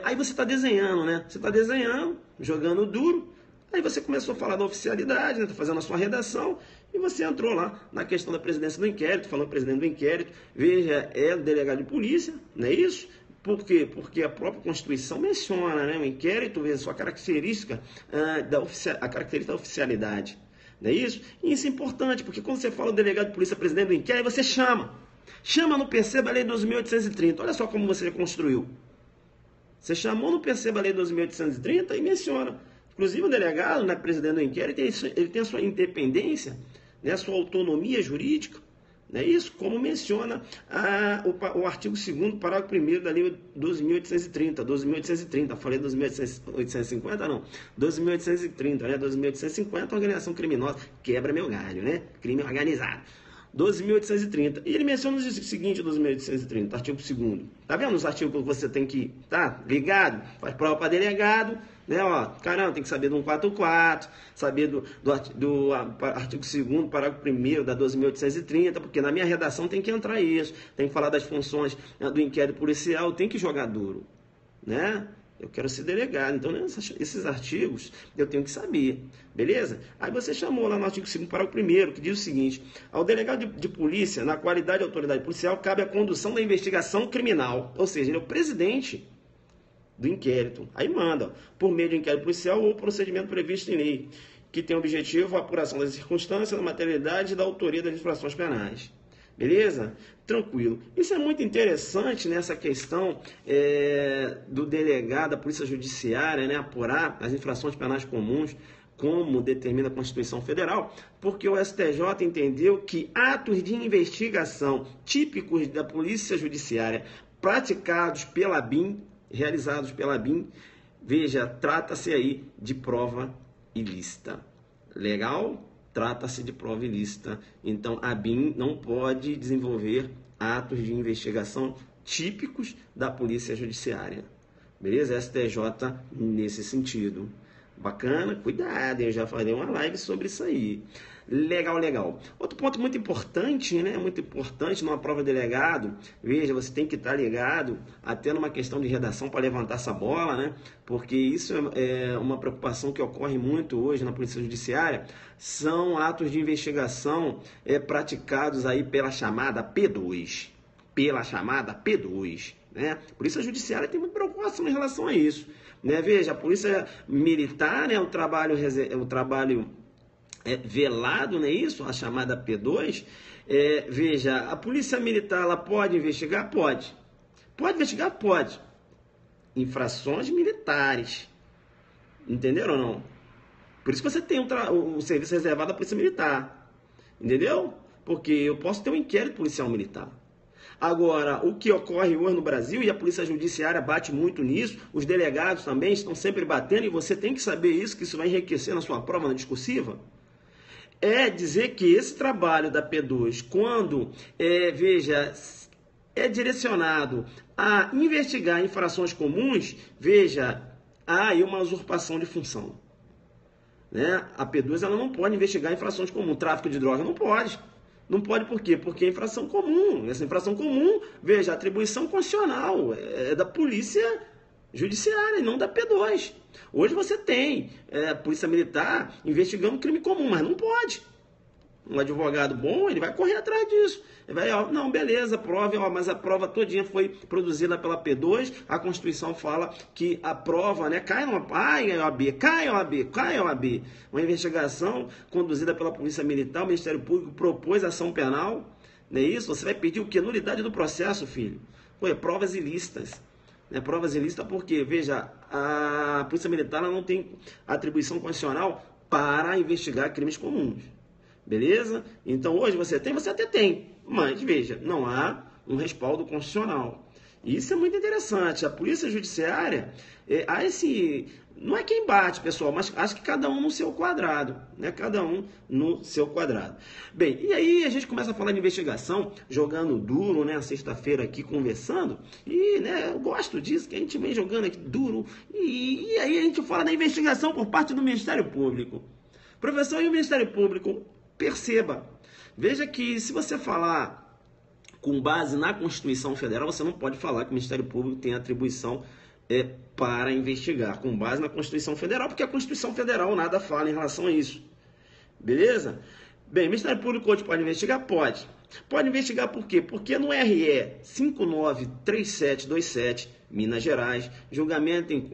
aí você está desenhando, né? Você está desenhando, jogando duro. Aí você começou a falar da oficialidade, né, tá fazendo a sua redação, e você entrou lá na questão da presidência do inquérito, falando presidente do inquérito, veja, é o delegado de polícia, não é isso? Por quê? Porque a própria Constituição menciona, né, o inquérito, veja, sua característica, a característica da oficialidade, não é isso? E isso é importante, porque quando você fala o delegado de polícia, presidente do inquérito, você chama no Perceba a Lei 12.830, olha só como você construiu. Você chamou no Perceba a Lei 12.830 e menciona. Inclusive o delegado, né, presidente do inquérito, ele tem a sua independência, né, sua autonomia jurídica. Não é isso? Como menciona o artigo 2º, parágrafo 1º da Lei 12.830. Falei 12.850? Não. 12.830, né? 12.850, organização criminosa. Quebra meu galho, né? Crime organizado. 12.830. E ele menciona o seguinte, 12.830, artigo 2º. Tá vendo os artigos que você tem que tá ligado? Faz prova para delegado, né? Ó, caramba, tem que saber do 144, saber do artigo 2º, parágrafo 1º da 12.830, porque na minha redação tem que entrar isso, tem que falar das funções, né, do inquérito policial, tem que jogar duro, né? Eu quero ser delegado, então esses artigos eu tenho que saber, beleza? Aí você chamou lá no artigo 2º, parágrafo 1º, que diz o seguinte: ao delegado de polícia, na qualidade de autoridade policial, cabe a condução da investigação criminal, ou seja, ele é o presidente do inquérito. Aí manda, por meio de inquérito policial ou procedimento previsto em lei, que tem o objetivo a apuração das circunstâncias, da materialidade e da autoria das infrações penais. Beleza? Tranquilo. Isso é muito interessante nessa questão do delegado da Polícia Judiciária, né, apurar as infrações penais comuns, como determina a Constituição Federal, porque o STJ entendeu que atos de investigação típicos da Polícia Judiciária praticados pela BIM, realizados pela BIM, veja, trata-se aí de prova ilícita. Legal? Trata-se de prova ilícita. Então, a BIM não pode desenvolver atos de investigação típicos da Polícia Judiciária. Beleza? STJ nesse sentido. Bacana? Cuidado, eu já falei uma live sobre isso aí. Legal, legal. Outro ponto muito importante, né? Muito importante numa prova de delegado. Veja, você tem que estar ligado até numa questão de redação para levantar essa bola, né? Porque isso é uma preocupação que ocorre muito hoje na Polícia Judiciária. São atos de investigação praticados aí pela chamada P2. Pela chamada P2, né? A Polícia Judiciária tem muita preocupação em relação a isso, né? Veja, a Polícia Militar, né? O trabalho velado, não é isso? A chamada P2. Veja, a Polícia Militar, ela pode investigar? Pode. Pode investigar? Pode. Infrações militares. Entenderam ou não? Por isso que você tem o serviço reservado à Polícia Militar. Entendeu? Porque eu posso ter um inquérito policial militar. Agora, o que ocorre hoje no Brasil, e a Polícia Judiciária bate muito nisso, os delegados também estão sempre batendo, e você tem que saber isso, que isso vai enriquecer na sua prova, na discursiva, é dizer que esse trabalho da P2, quando, veja, é direcionado a investigar infrações comuns, veja, há aí uma usurpação de função. Né? A P2 ela não pode investigar infrações comuns. Tráfico de droga não pode. Não pode por quê? Porque é infração comum. Essa infração comum, veja, a atribuição constitucional é da Polícia Judiciária e não da P2. Hoje você tem a Polícia Militar investigando crime comum, mas não pode. Um advogado bom, ele vai correr atrás disso. Ele vai, não, beleza, prova, mas a prova todinha foi produzida pela P2, a Constituição fala que a prova, né, cai OAB. Uma investigação conduzida pela Polícia Militar, o Ministério Público propôs ação penal, não é isso? Você vai pedir o quê? Nulidade do processo, filho. Provas ilícitas. Provas ilícitas porque, veja, a Polícia Militar ela não tem atribuição constitucional para investigar crimes comuns. Beleza? Então, hoje você até tem, mas, veja, não há um respaldo constitucional. E isso é muito interessante. A Polícia Judiciária, há esse... Não é quem bate, pessoal, mas acho que cada um no seu quadrado, né? Cada um no seu quadrado. Bem, e aí a gente começa a falar de investigação, jogando duro, né? Sexta-feira aqui conversando, e, né, eu gosto disso, que a gente vem jogando aqui duro, e aí a gente fala da investigação por parte do Ministério Público. Professor, e o Ministério Público? Perceba, veja que se você falar com base na Constituição Federal, você não pode falar que o Ministério Público tem atribuição para investigar, com base na Constituição Federal, porque a Constituição Federal nada fala em relação a isso. Beleza? Bem, o Ministério Público hoje pode investigar? Pode. Pode investigar por quê? Porque no RE 593727, Minas Gerais, julgamento em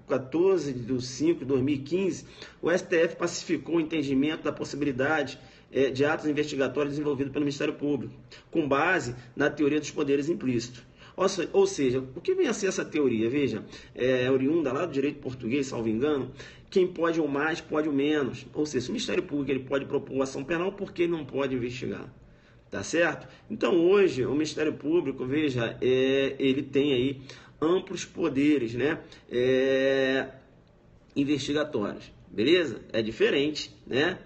14/5/2015, o STF pacificou o entendimento da possibilidade de atos investigatórios desenvolvidos pelo Ministério Público, com base na teoria dos poderes implícitos. Ou seja, o que vem a ser essa teoria? Veja, é oriunda lá do direito português, salvo engano, quem pode o mais, pode o menos. Ou seja, se o Ministério Público ele pode propor ação penal, por que ele não pode investigar? Tá certo? Então hoje o Ministério Público, veja, ele tem aí amplos poderes, né? Investigatórios, beleza? É diferente, né?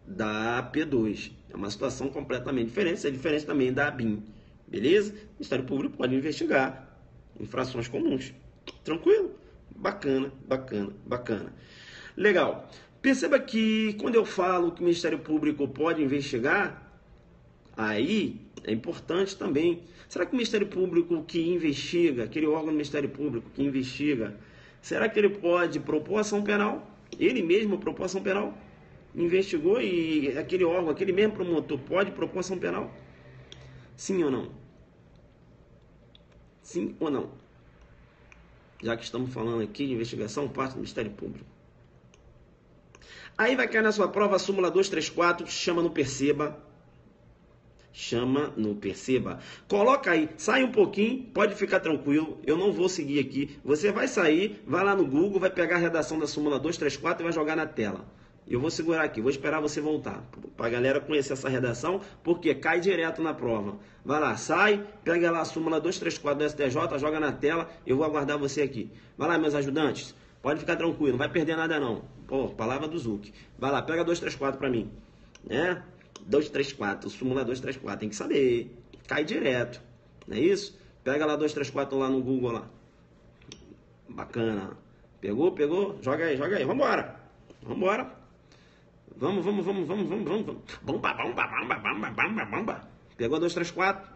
Da P2. É uma situação completamente diferente, é diferente também da ABIN, beleza? O Ministério Público pode investigar infrações comuns. Tranquilo? Bacana, bacana, bacana. Legal. Perceba que quando eu falo que o Ministério Público pode investigar, aí é importante também. Será que o Ministério Público que investiga, aquele órgão do Ministério Público que investiga, será que ele pode propor ação penal? Ele mesmo propor ação penal? Investigou e aquele órgão, aquele mesmo promotor pode propor ação penal? Sim ou não? Sim ou não? Já que estamos falando aqui de investigação, parte do Ministério Público. Aí vai cair na sua prova a súmula 234, chama no Perceba. Chama no Perceba. Coloca aí, sai um pouquinho, pode ficar tranquilo, eu não vou seguir aqui. Você vai sair, vai lá no Google, vai pegar a redação da súmula 234 e vai jogar na tela. Eu vou segurar aqui, vou esperar você voltar, para a galera conhecer essa redação, porque cai direto na prova. Vai lá, sai, pega lá a súmula 234 do STJ, joga na tela, eu vou aguardar você aqui. Vai lá, meus ajudantes, pode ficar tranquilo, não vai perder nada não. Pô, palavra do Zuc. Vai lá, pega 234 para mim, né? 234, súmula 234, tem que saber, cai direto, não é isso? Pega lá 234 lá no Google lá. Bacana. Pegou? Joga aí, vambora. Vamos. Bomba. Pegou 234.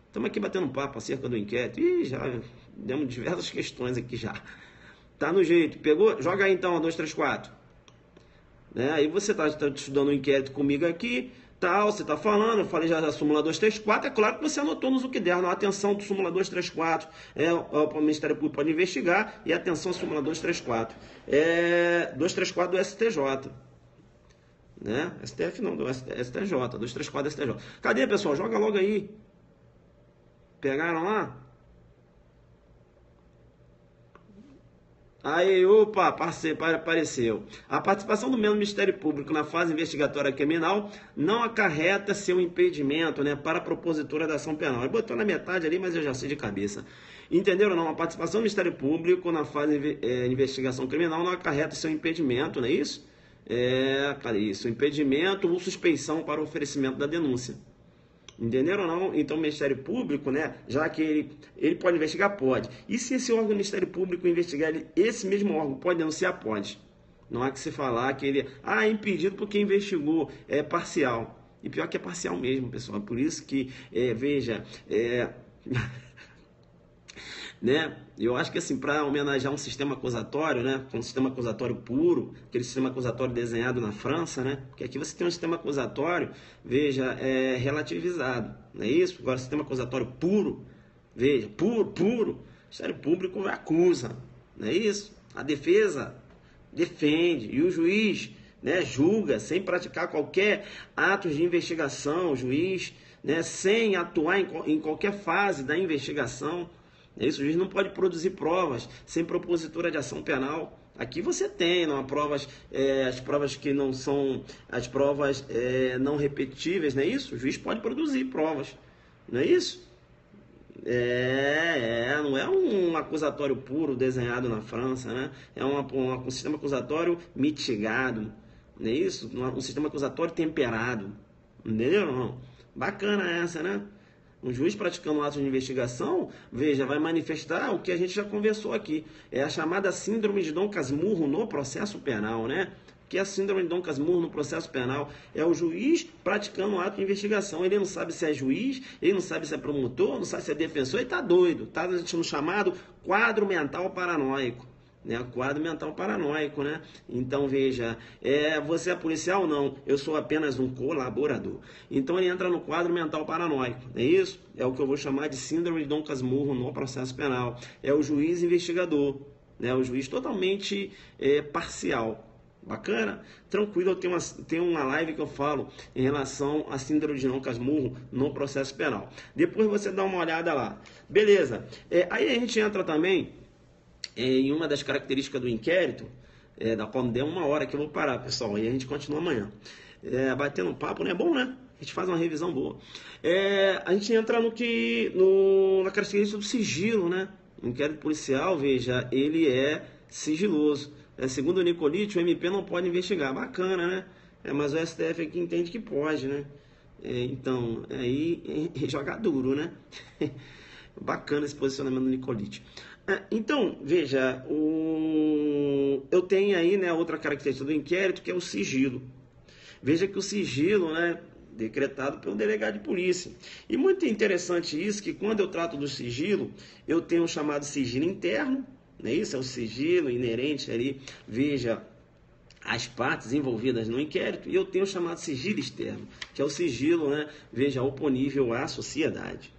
Estamos aqui batendo papo acerca do inquérito. Ih, já demos diversas questões aqui já. Tá no jeito. Pegou? Joga aí então a 234. Né? Aí você está estudando o inquérito comigo aqui, tal, você está falando, eu falei já da súmula 234, é claro que você anotou no Zuckerberg, atenção do súmula 234, o Ministério Público pode investigar, e atenção súmula 234. 234 do STJ. Né? STF não, do STJ, 234 do STJ. Cadê, pessoal? Joga logo aí. Pegaram lá? Aí, opa, apareceu. A participação do mesmo Ministério Público na fase investigatória criminal não acarreta seu impedimento, né, para a propositura da ação penal. Ele botou na metade ali, mas eu já sei de cabeça. Entenderam ou não? A participação do Ministério Público na fase de investigação criminal não acarreta seu impedimento, não é isso? Cadê isso? Impedimento ou suspeição para o oferecimento da denúncia. Entenderam ou não? Então o Ministério Público, né, já que ele pode investigar, pode. E se esse órgão do Ministério Público investigar, esse mesmo órgão pode denunciar? Pode. Não há que se falar que ele é impedido porque investigou, é parcial. E pior que é parcial mesmo, pessoal. Por isso que, veja, né, eu acho que assim, para homenagear um sistema acusatório, né, um sistema acusatório puro, aquele sistema acusatório desenhado na França, né, porque aqui você tem um sistema acusatório, veja, relativizado, não é isso? Agora, sistema acusatório puro, veja, puro, o Ministério Público acusa, não é isso? A defesa defende, e o juiz, né, julga, sem praticar qualquer ato de investigação, o juiz, né, sem atuar em qualquer fase da investigação. Isso, o juiz não pode produzir provas sem propositura de ação penal. Aqui você tem, não, provas, as provas que não são, as provas não repetíveis, não é isso? O juiz pode produzir provas, não é isso? Não é um acusatório puro desenhado na França, né? É um sistema acusatório mitigado, não é isso? Um sistema acusatório temperado, entendeu? Não? Bacana essa, né? Um juiz praticando um ato de investigação, veja, vai manifestar o que a gente já conversou aqui. É a chamada síndrome de Dom Casmurro no processo penal, né? Que é a síndrome de Dom Casmurro no processo penal. É o juiz praticando um ato de investigação. Ele não sabe se é juiz, ele não sabe se é promotor, não sabe se é defensor, ele está doido. Está no chamado quadro mental paranoico. Né, quadro mental paranoico, né? Então veja, você é policial ou não? Eu sou apenas um colaborador. Então ele entra no quadro mental paranoico, é isso? É o que eu vou chamar de síndrome de Dom Casmurro no processo penal. É o juiz investigador, né? O juiz totalmente parcial, Bacana? Tranquilo, eu tenho uma live que eu falo em relação a síndrome de Dom Casmurro no processo penal. Depois você dá uma olhada lá. Beleza. Aí a gente entra também em uma das características do inquérito, da qual deu 1 hora que eu vou parar, pessoal. E a gente continua amanhã. Batendo um papo, não é bom, né? A gente faz uma revisão boa. A gente entra na característica do sigilo, né? O inquérito policial, veja, ele é sigiloso. Segundo o Nicolite, o MP não pode investigar. Bacana, né? Mas o STF aqui entende que pode, né? Então, aí joga duro, né? Bacana esse posicionamento do Nicolite. Então, veja, eu tenho aí, né, outra característica do inquérito, que é o sigilo. Veja que o sigilo, né, decretado pelo delegado de polícia. E muito interessante isso, que quando eu trato do sigilo, eu tenho o chamado sigilo interno, né? Isso é o sigilo inerente ali, veja, as partes envolvidas no inquérito, e eu tenho o chamado sigilo externo, que é o sigilo, né, veja, oponível à sociedade.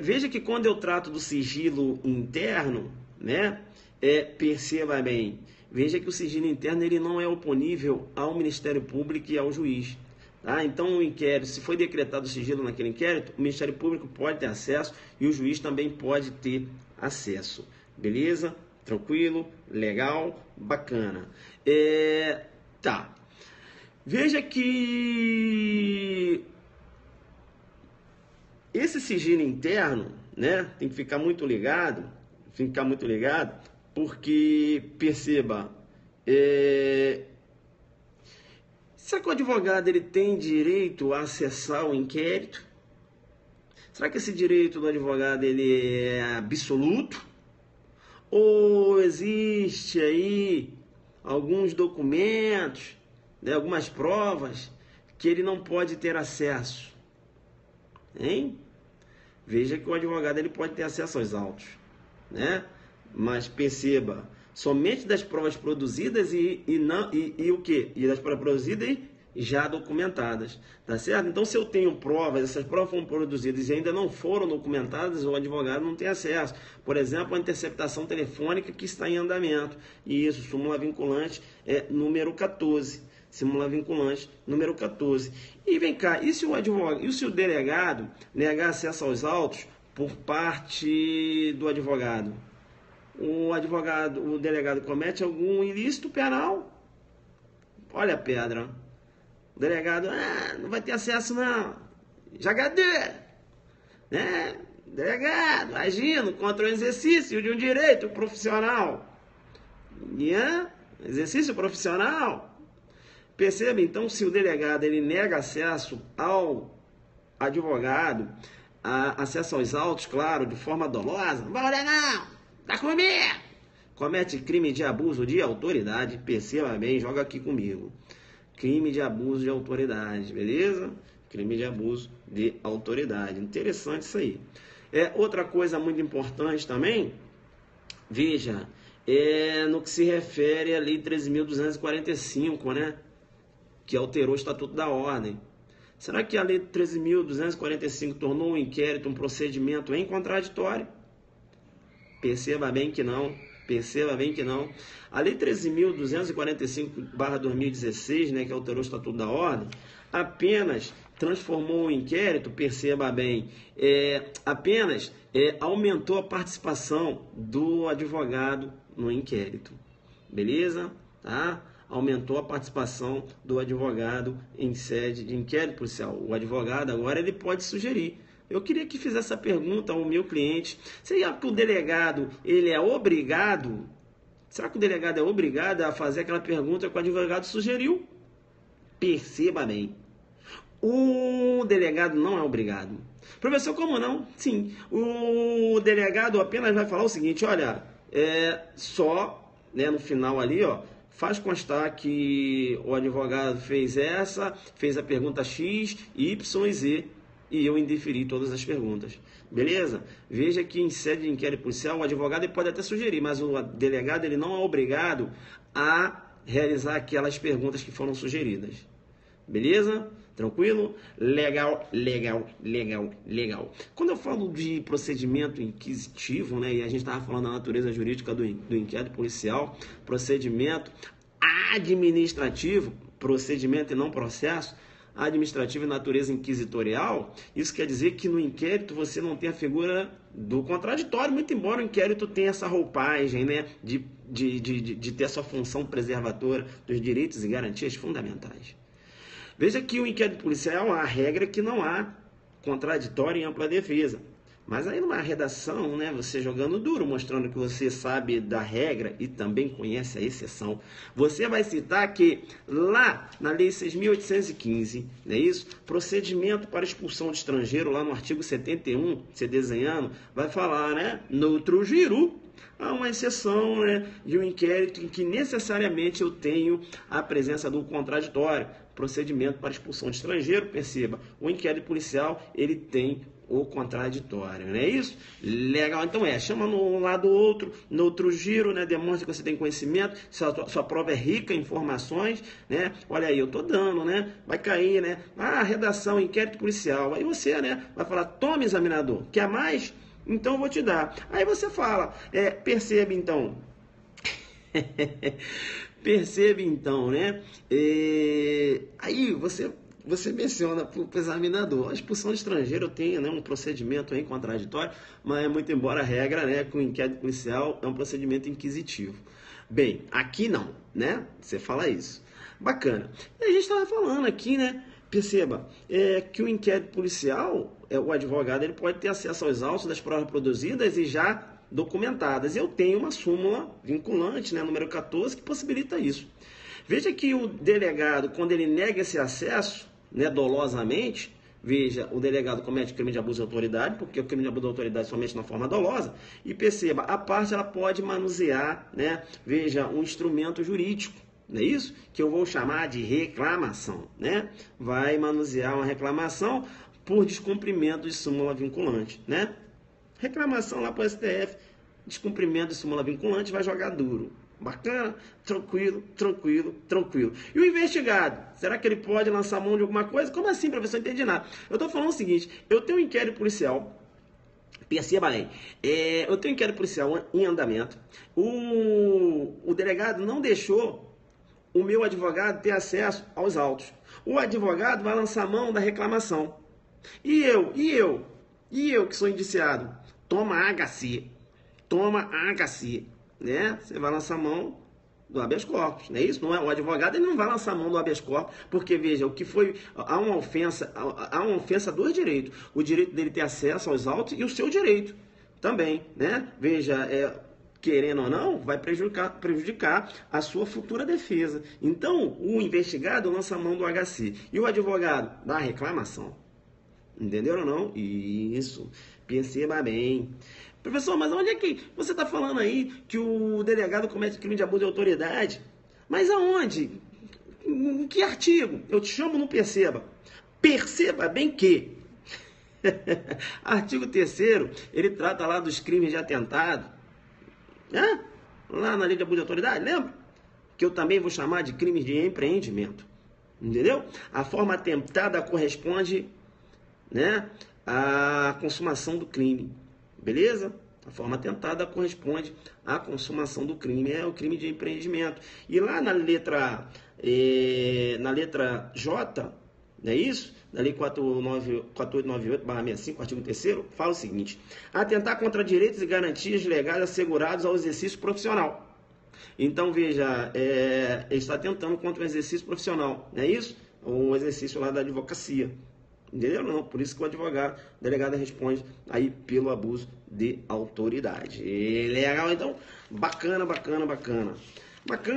Veja que quando eu trato do sigilo interno, né, perceba bem, veja que o sigilo interno ele não é oponível ao Ministério Público e ao juiz. Tá? Então, o inquérito, se foi decretado o sigilo naquele inquérito, o Ministério Público pode ter acesso e o juiz também pode ter acesso. Beleza? Tranquilo? Legal? Bacana. Tá. Veja que esse sigilo interno, né, tem que ficar muito ligado, porque, perceba, será que o advogado ele tem direito a acessar o inquérito? Será que esse direito do advogado ele é absoluto? Ou existe aí alguns documentos, né, algumas provas que ele não pode ter acesso? Hein? Veja que o advogado ele pode ter acesso aos autos, né? Mas perceba, somente das provas produzidas e o quê? E das provas produzidas e já documentadas, tá certo? Então, se eu tenho provas, essas provas foram produzidas e ainda não foram documentadas, o advogado não tem acesso. Por exemplo, a interceptação telefônica que está em andamento. E isso, súmula vinculante número 14. Súmula vinculante número 14. E vem cá, e se o delegado negar acesso aos autos por parte do advogado? O delegado comete algum ilícito penal? Olha a pedra. O delegado, não vai ter acesso não. Jogador, né? Delegado, agindo contra o exercício de um direito profissional. Exercício profissional. Perceba, então, se o delegado ele nega acesso ao advogado, acesso aos autos, claro, de forma dolosa, não vai olhar não, tá comigo. Comete crime de abuso de autoridade, perceba bem, joga aqui comigo. Crime de abuso de autoridade, beleza? Crime de abuso de autoridade. Interessante isso aí. Outra coisa muito importante também, veja, no que se refere à Lei 13.245, né? Que alterou o Estatuto da Ordem. Será que a Lei 13.245 tornou o inquérito um procedimento em contraditório? Perceba bem que não. Perceba bem que não. A Lei 13.245/2016, né, que alterou o Estatuto da Ordem, apenas transformou o inquérito, perceba bem, apenas aumentou a participação do advogado no inquérito. Beleza? Tá? Aumentou a participação do advogado em sede de inquérito policial. O advogado agora ele pode sugerir. Eu queria que fizesse essa pergunta ao meu cliente. Será que o delegado ele é obrigado? Será que o delegado é obrigado a fazer aquela pergunta que o advogado sugeriu? Perceba bem. O delegado não é obrigado. Professor, como não? Sim. O delegado apenas vai falar o seguinte, olha, no final ali, faz constar que o advogado fez a pergunta X, Y e Z, e eu indeferi todas as perguntas. Beleza? Veja que em sede de inquérito policial, o advogado ele pode até sugerir, mas o delegado ele não é obrigado a realizar aquelas perguntas que foram sugeridas. Beleza? Tranquilo? Legal. Quando eu falo de procedimento inquisitivo, né, e a gente estava falando da natureza jurídica do inquérito policial, procedimento administrativo, procedimento e não processo, administrativo e natureza inquisitorial, isso quer dizer que no inquérito você não tem a figura do contraditório, muito embora o inquérito tenha essa roupagem, né, de ter a sua função preservadora dos direitos e garantias fundamentais. Veja que o inquérito policial, a regra é que não há contraditório em ampla defesa. Mas aí numa redação, né, você jogando duro, mostrando que você sabe da regra e também conhece a exceção, você vai citar que lá na Lei 6.815, não é isso? Procedimento para expulsão de estrangeiro, lá no artigo 71, você desenhando, vai falar, né, noutro giro, há uma exceção, né, de um inquérito em que necessariamente eu tenho a presença do contraditório. Procedimento para expulsão de estrangeiro, perceba, o inquérito policial, ele tem o contraditório, não é isso? Legal, então chama no lado outro, no outro giro, né? Demonstra que você tem conhecimento, sua prova é rica em informações, né? Olha aí, eu tô dando, né? Vai cair, né? Redação, inquérito policial. Aí você, né? Vai falar, toma, examinador, quer mais? Então eu vou te dar. Aí você fala, percebe então. Percebe então, né? Aí você menciona para o examinador, a expulsão de estrangeiro tem, né, um procedimento aí contraditório, mas muito embora a regra, né, com o inquérito policial é um procedimento inquisitivo. Bem, aqui não, né? Você fala isso. Bacana. E a gente estava falando aqui, né? Perceba, que o inquérito policial, o advogado ele pode ter acesso aos autos das provas produzidas e já documentadas. Eu tenho uma súmula vinculante, né, número 14, que possibilita isso. Veja que o delegado, quando ele nega esse acesso, né, dolosamente, veja, o delegado comete crime de abuso de autoridade, porque o crime de abuso de autoridade é somente na forma dolosa, e perceba, a parte ela pode manusear, né, veja, um instrumento jurídico, não é isso? Que eu vou chamar de reclamação, né? Vai manusear uma reclamação por descumprimento de súmula vinculante, né? Reclamação lá para o STF, descumprimento de súmula vinculante, vai jogar duro. Bacana? Tranquilo, tranquilo, tranquilo. E o investigado? Será que ele pode lançar mão de alguma coisa? Como assim, professor? Não entendi nada. Eu estou falando o seguinte, eu tenho um inquérito policial, perceba bem, eu tenho um inquérito policial em andamento, o delegado não deixou o meu advogado ter acesso aos autos. O advogado vai lançar mão da reclamação. E eu que sou indiciado, toma HC, né? Você vai lançar mão do habeas corpus, não é isso? Não é, o advogado ele não vai lançar mão do habeas corpus, porque veja, o que foi, há uma ofensa a dois direitos, o direito dele ter acesso aos autos e o seu direito também, né? Veja, querendo ou não, vai prejudicar a sua futura defesa. Então, o investigado lança a mão do HC e o advogado dá a reclamação. Entenderam ou não? Isso. Perceba bem. Professor, mas onde é que você está falando aí que o delegado comete crime de abuso de autoridade? Mas aonde? Em que artigo? Eu te chamo no perceba. Perceba bem que artigo 3º, ele trata lá dos crimes de atentado. Lá na lei de abuso de autoridade, lembra? Que eu também vou chamar de crimes de empreendimento. Entendeu? A forma atentada corresponde, né, à consumação do crime. Beleza? A forma atentada corresponde à consumação do crime. É o crime de empreendimento. E lá na letra J, não é isso? Na lei 4898/65, artigo 3º, fala o seguinte: atentar contra direitos e garantias legais assegurados ao exercício profissional. Então, veja, ele está atentando contra o exercício profissional, não é isso? O exercício lá da advocacia. Entendeu? Não, por isso que o advogado, o delegado responde aí pelo abuso de autoridade. Legal, então, bacana. Bacana,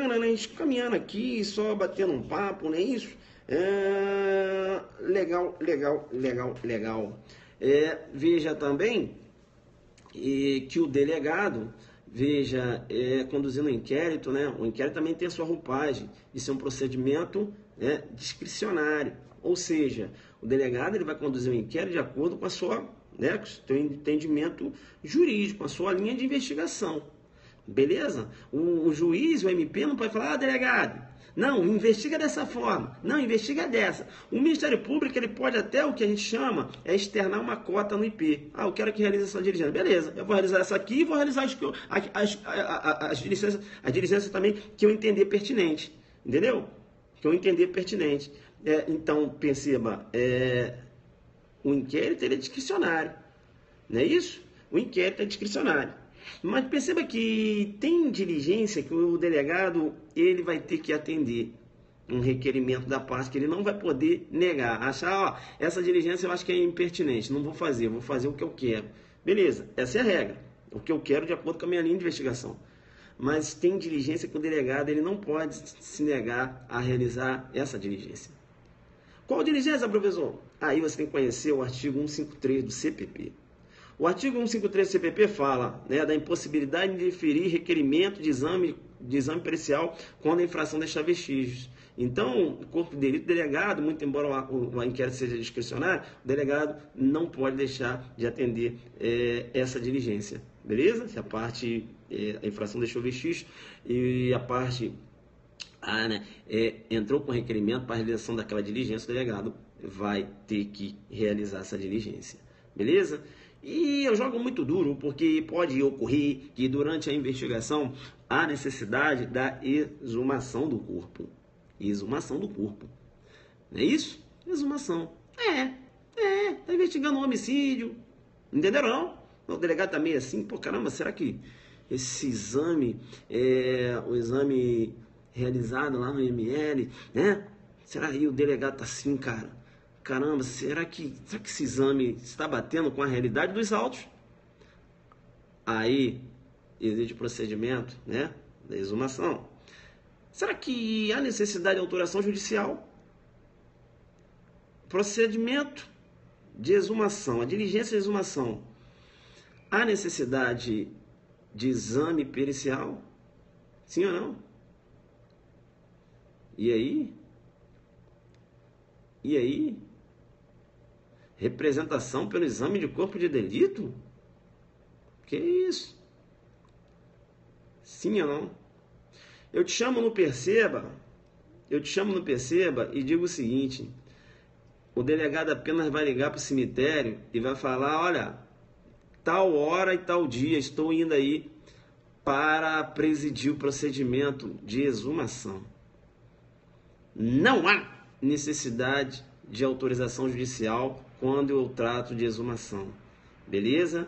né? A gente caminhando aqui, só batendo um papo, não é isso? Legal. Veja também que o delegado, veja, conduzindo o inquérito, né? O inquérito também tem a sua roupagem. Isso é um procedimento, né, discricionário. Ou seja, o delegado ele vai conduzir o inquérito de acordo com a sua, né, com o seu entendimento jurídico, com a sua linha de investigação. Beleza? O juiz, o MP, não pode falar, delegado, não, investiga dessa forma, não, investiga dessa. O Ministério Público, ele pode até, o que a gente chama, externar uma cota no IP. Eu quero que realize essa diligência. Beleza, eu vou realizar essa aqui e vou realizar as diligências também que eu entender pertinente. Entendeu? Que eu entender pertinente. Então, perceba, o inquérito ele é discricionário. Não é isso? O inquérito é discricionário. Mas perceba que tem diligência que o delegado ele vai ter que atender um requerimento da parte que ele não vai poder negar. Achar, essa diligência eu acho que é impertinente, não vou fazer o que eu quero. Beleza, essa é a regra. O que eu quero de acordo com a minha linha de investigação. Mas tem diligência que o delegado ele não pode se negar a realizar essa diligência. Qual diligência, professor? Aí você tem que conhecer o artigo 153 do CPP. O artigo 153 do CPP fala, né, da impossibilidade de deferir requerimento de exame pericial quando a infração deixar vestígios. Então, o corpo de delito delegado, muito embora o inquérito seja discricionário, o delegado não pode deixar de atender essa diligência. Beleza? Se a parte, a infração deixou vestígios e a parte entrou com requerimento para a realização daquela diligência, o delegado vai ter que realizar essa diligência. Beleza? E eu jogo muito duro, porque pode ocorrer que durante a investigação há necessidade da exumação do corpo. Exumação do corpo. Não é isso? Exumação. Tá investigando um homicídio. Entenderam não? O delegado tá meio assim, pô, caramba, será que esse exame o exame realizado lá no IML, né? Será que o delegado tá assim, cara? Caramba, será que esse exame está batendo com a realidade dos autos? Aí existe o procedimento, né, da exumação. Será que há necessidade de autorização judicial? Procedimento de exumação, a diligência de exumação. Há necessidade de exame pericial? Sim ou não? E aí? E aí? Representação pelo exame de corpo de delito? Que isso? Sim ou não? Eu te chamo no Perceba e digo o seguinte: o delegado apenas vai ligar para o cemitério e vai falar, olha, tal hora e tal dia estou indo aí para presidir o procedimento de exumação. Não há necessidade de autorização judicial quando eu trato de exumação. Beleza?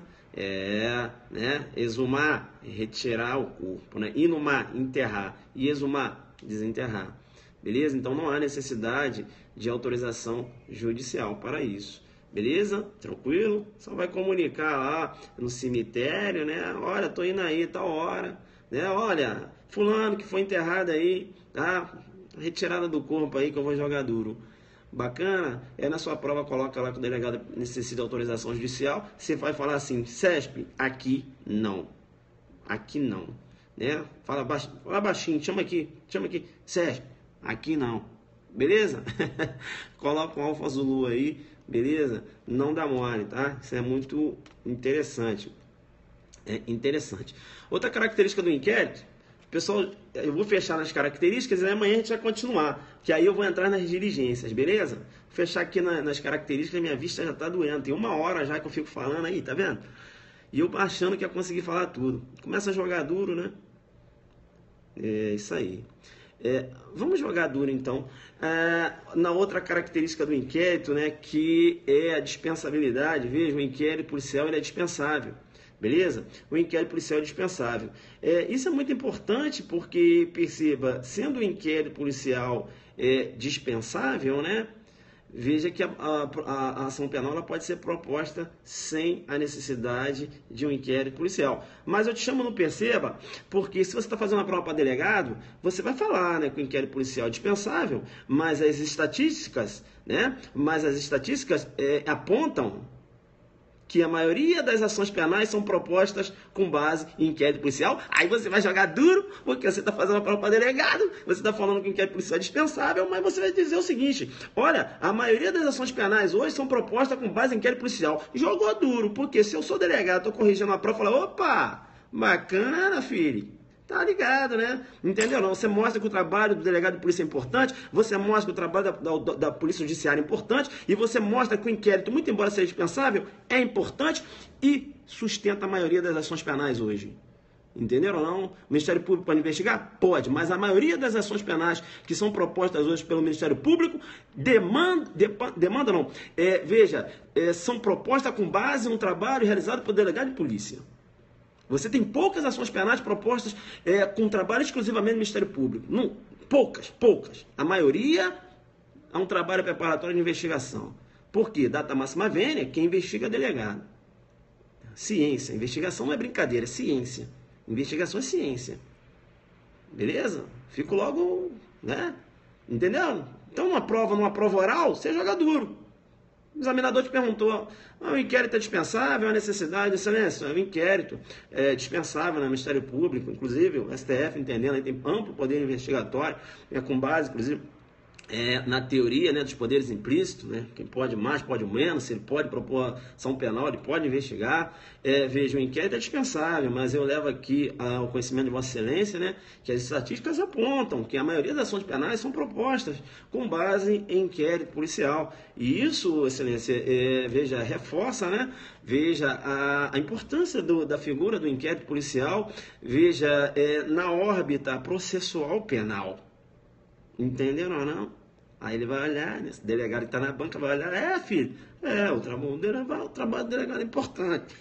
Exumar, retirar o corpo, né? Inumar, enterrar, e exumar, desenterrar. Beleza? Então não há necessidade de autorização judicial para isso. Beleza? Tranquilo? Só vai comunicar lá no cemitério, né? Olha, tô indo aí, tal hora, né? Olha, fulano que foi enterrado aí, tá? Retirada do corpo aí que eu vou jogar duro. Bacana? Na sua prova coloca lá que o delegado necessita de autorização judicial. Você vai falar assim, CESP, aqui não. Aqui não. Né? Fala baixinho, chama aqui, CESP, aqui não. Beleza? Coloca um Alfa Zulu aí, beleza? Não dá mole, tá? Isso é muito interessante. É interessante. Outra característica do inquérito, pessoal, eu vou fechar nas características e amanhã a gente vai continuar, que aí eu vou entrar nas diligências, beleza? Vou fechar aqui nas características, minha vista já tá doendo, tem 1 hora já que eu fico falando aí, tá vendo? E eu achando que ia conseguir falar tudo. Começa a jogar duro, né? É isso aí. Vamos jogar duro então. Na outra característica do inquérito, né, que é a dispensabilidade. Veja, o inquérito policial ele é dispensável. Beleza? O inquérito policial é dispensável. Isso é muito importante porque, perceba, sendo o inquérito policial dispensável, né? Veja que a ação penal ela pode ser proposta sem a necessidade de um inquérito policial. Mas eu te chamo no Perceba, porque se você está fazendo uma prova para delegado, você vai falar, né, que o inquérito policial é dispensável, mas as estatísticas, né, apontam que a maioria das ações penais são propostas com base em inquérito policial. Aí você vai jogar duro, porque você está fazendo a prova para delegado, você está falando que o inquérito policial é dispensável, mas você vai dizer o seguinte: olha, a maioria das ações penais hoje são propostas com base em inquérito policial. Jogou duro, porque se eu sou delegado, estou corrigindo a prova, falo, opa, bacana, filho. Tá ligado, né? Entendeu? Não, você mostra que o trabalho do delegado de polícia é importante, você mostra que o trabalho da polícia judiciária é importante, e você mostra que o inquérito, muito embora seja dispensável, é importante e sustenta a maioria das ações penais hoje. Entenderam ou não? O Ministério Público pode investigar? Pode, mas a maioria das ações penais que são propostas hoje pelo Ministério Público são propostas com base em um trabalho realizado por delegado de polícia. Você tem poucas ações penais propostas com trabalho exclusivamente do Ministério Público. Não, poucas. A maioria é um trabalho preparatório de investigação. Por quê? Data máxima vênia, quem investiga é delegado. Ciência. Investigação não é brincadeira, é ciência. Investigação é ciência. Beleza? Fico logo, né? Entendeu? Então, numa prova oral, você joga duro. O examinador te perguntou, o inquérito é dispensável, a necessidade, excelência, o inquérito é dispensável no Ministério Público, inclusive o STF, entendendo, ele tem amplo poder investigatório, com base, inclusive, na teoria, né, dos poderes implícitos, né, quem pode mais, pode menos, se ele pode propor ação penal, ele pode investigar. Veja, o inquérito é dispensável, mas eu levo aqui ao conhecimento de Vossa Excelência, né, que as estatísticas apontam que a maioria das ações penais são propostas com base em inquérito policial. E isso, Excelência, reforça, né, a importância da figura do inquérito policial, na órbita processual penal. Entenderam ou não? Aí ele vai olhar, esse delegado que está na banca vai olhar, filho, o trabalho do delegado é importante.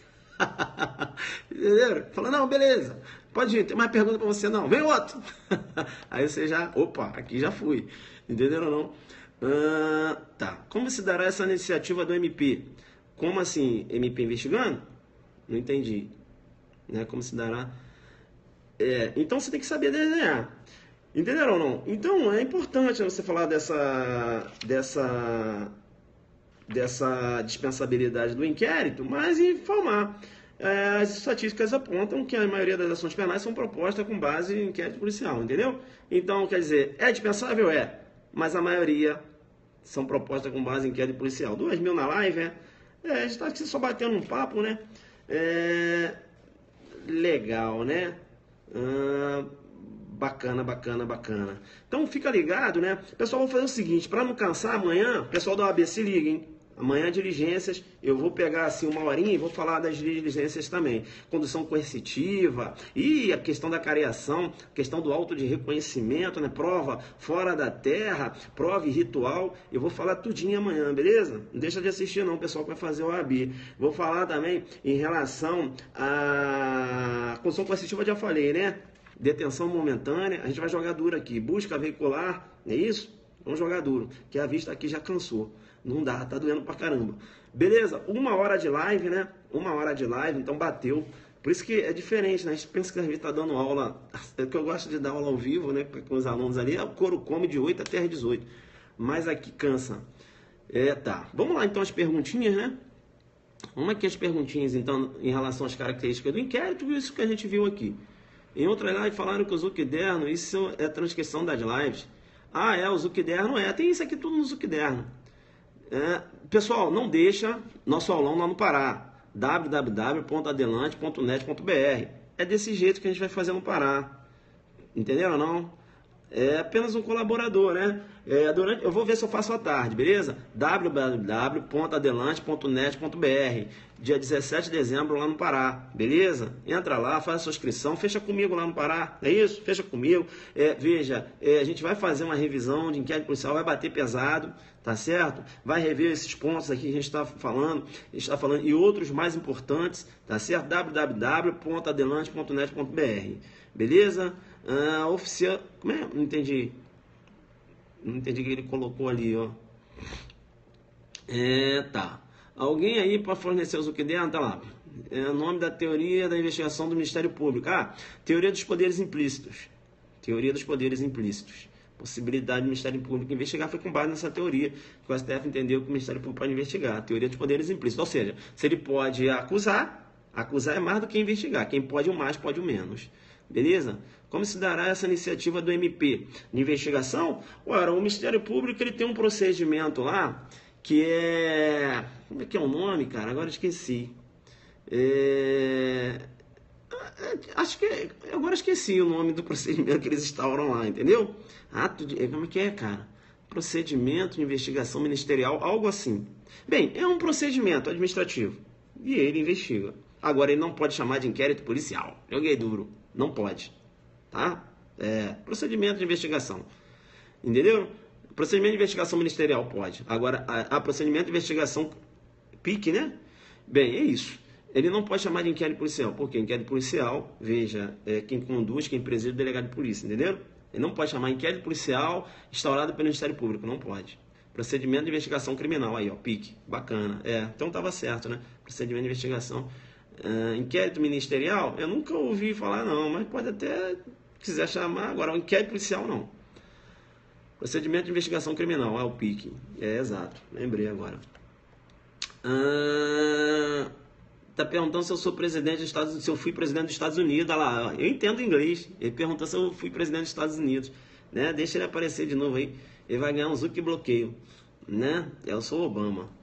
Entenderam? Fala, não, beleza, pode ir, tem mais pergunta para você não, vem outro. Aí você já, opa, aqui já fui. Entenderam ou não? Tá, como se dará essa iniciativa do MP? Como assim, MP investigando? Não entendi. Né? Como se dará? Então você tem que saber desenhar. Entenderam ou não? Então, é importante você falar dessa dispensabilidade do inquérito, mas informar. As estatísticas apontam que a maioria das ações penais são propostas com base em inquérito policial, entendeu? Então, quer dizer, é dispensável? Mas a maioria são propostas com base em inquérito policial. 2.000 na live, a gente está aqui só batendo um papo, né? Legal, né? Bacana. Então fica ligado, né? Pessoal, vou fazer o seguinte, para não cansar amanhã, pessoal da OAB, se liga, hein? Amanhã diligências, eu vou pegar assim uma horinha e vou falar das diligências também. Condução coercitiva e a questão da careação, questão do auto de reconhecimento, né? Prova fora da terra, prova e ritual. Eu vou falar tudinho amanhã, beleza? Não deixa de assistir não, pessoal que vai fazer o OAB. Vou falar também em relação à condução coercitiva, já falei, né? Detenção momentânea, a gente vai jogar duro aqui. Busca veicular, não é isso? Vamos jogar duro, que a vista aqui já cansou. Não dá, tá doendo pra caramba. Beleza? 1 hora de live, né? 1 hora de live, então bateu. Por isso que é diferente, né? A gente pensa que a gente tá dando aula, é que eu gosto de dar aula ao vivo, né? Com os alunos ali, o couro come de 8 até as 18. Mas aqui cansa. Tá. Vamos lá então as perguntinhas, né? Vamos aqui as perguntinhas, então, em relação às características do inquérito, isso que a gente viu aqui. Em outra live falaram que o Zucderno, isso é transcrição das lives. O Zucderno tem isso aqui tudo no Zucderno. Pessoal, não deixa nosso aulão lá no Pará. www.adelante.net.br. É desse jeito que a gente vai fazer no Pará. Entenderam ou não? É apenas um colaborador, né? Eu vou ver se eu faço à tarde, beleza? www.adelante.net.br. Dia 17 de dezembro lá no Pará, beleza? Entra lá, faz a sua inscrição, fecha comigo lá no Pará, é isso? Fecha comigo. A gente vai fazer uma revisão de inquérito policial, vai bater pesado, tá certo? Vai rever esses pontos aqui que a gente está falando, e outros mais importantes, tá certo? www.adelante.net.br, beleza? Oficial, como é? Não entendi o que ele colocou ali, ó. Tá. Alguém aí para fornecer o Zucderno, tá lá. O nome da teoria da investigação do Ministério Público. Teoria dos poderes implícitos. Teoria dos poderes implícitos. Possibilidade do Ministério Público investigar foi com base nessa teoria que o STF entendeu que o Ministério Público pode investigar. Teoria dos poderes implícitos. Ou seja, se ele pode acusar é mais do que investigar. Quem pode o mais, pode o menos. Beleza? Como se dará essa iniciativa do MP de investigação? Ora, o Ministério Público ele tem um procedimento lá que é... Como é que é o nome, cara? Agora esqueci. Acho que... Agora esqueci o nome do procedimento que eles instauram lá, entendeu? Como é que é, cara? Procedimento de investigação ministerial, algo assim. Bem, é um procedimento administrativo. E ele investiga. Agora, ele não pode chamar de inquérito policial. Joguei duro. não pode, tá? Procedimento de investigação, entendeu? Procedimento de investigação ministerial pode. Agora, a procedimento de investigação PIC, né? Bem, é isso. Ele não pode chamar de inquérito policial, porque inquérito policial, veja, quem conduz, quem preside o delegado de polícia, entendeu? Ele não pode chamar inquérito policial instaurado pelo Ministério Público, não pode. Procedimento de investigação criminal, aí ó, PIC, bacana. Então estava certo, né? Procedimento de investigação. Inquérito ministerial, eu nunca ouvi falar não, mas pode até, quiser chamar, agora o inquérito policial não. Procedimento de investigação criminal, o PIC, exato, lembrei agora. Tá perguntando se eu sou presidente dos Estados Unidos, se eu fui presidente dos Estados Unidos, olha lá, eu entendo inglês, ele perguntou se eu fui presidente dos Estados Unidos, né? Deixa ele aparecer de novo aí, ele vai ganhar um Zuc bloqueio, né? Eu sou Obama.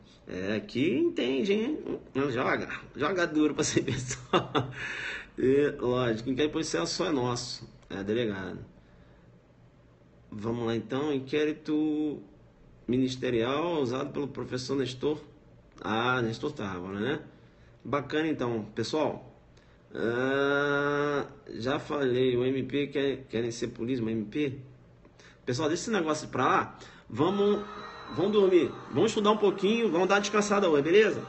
Aqui entende, hein? Joga duro pra ser pessoal. Lógico, inquérito policial só é nosso, delegado. Vamos lá então, inquérito ministerial usado pelo professor Nestor. Nestor Távora, né? Bacana então, pessoal. Já falei, o MP querem ser polícia, o MP. Pessoal, deixa esse negócio pra lá. Vamos dormir, vamos estudar um pouquinho, vamos dar uma descansada hoje, beleza?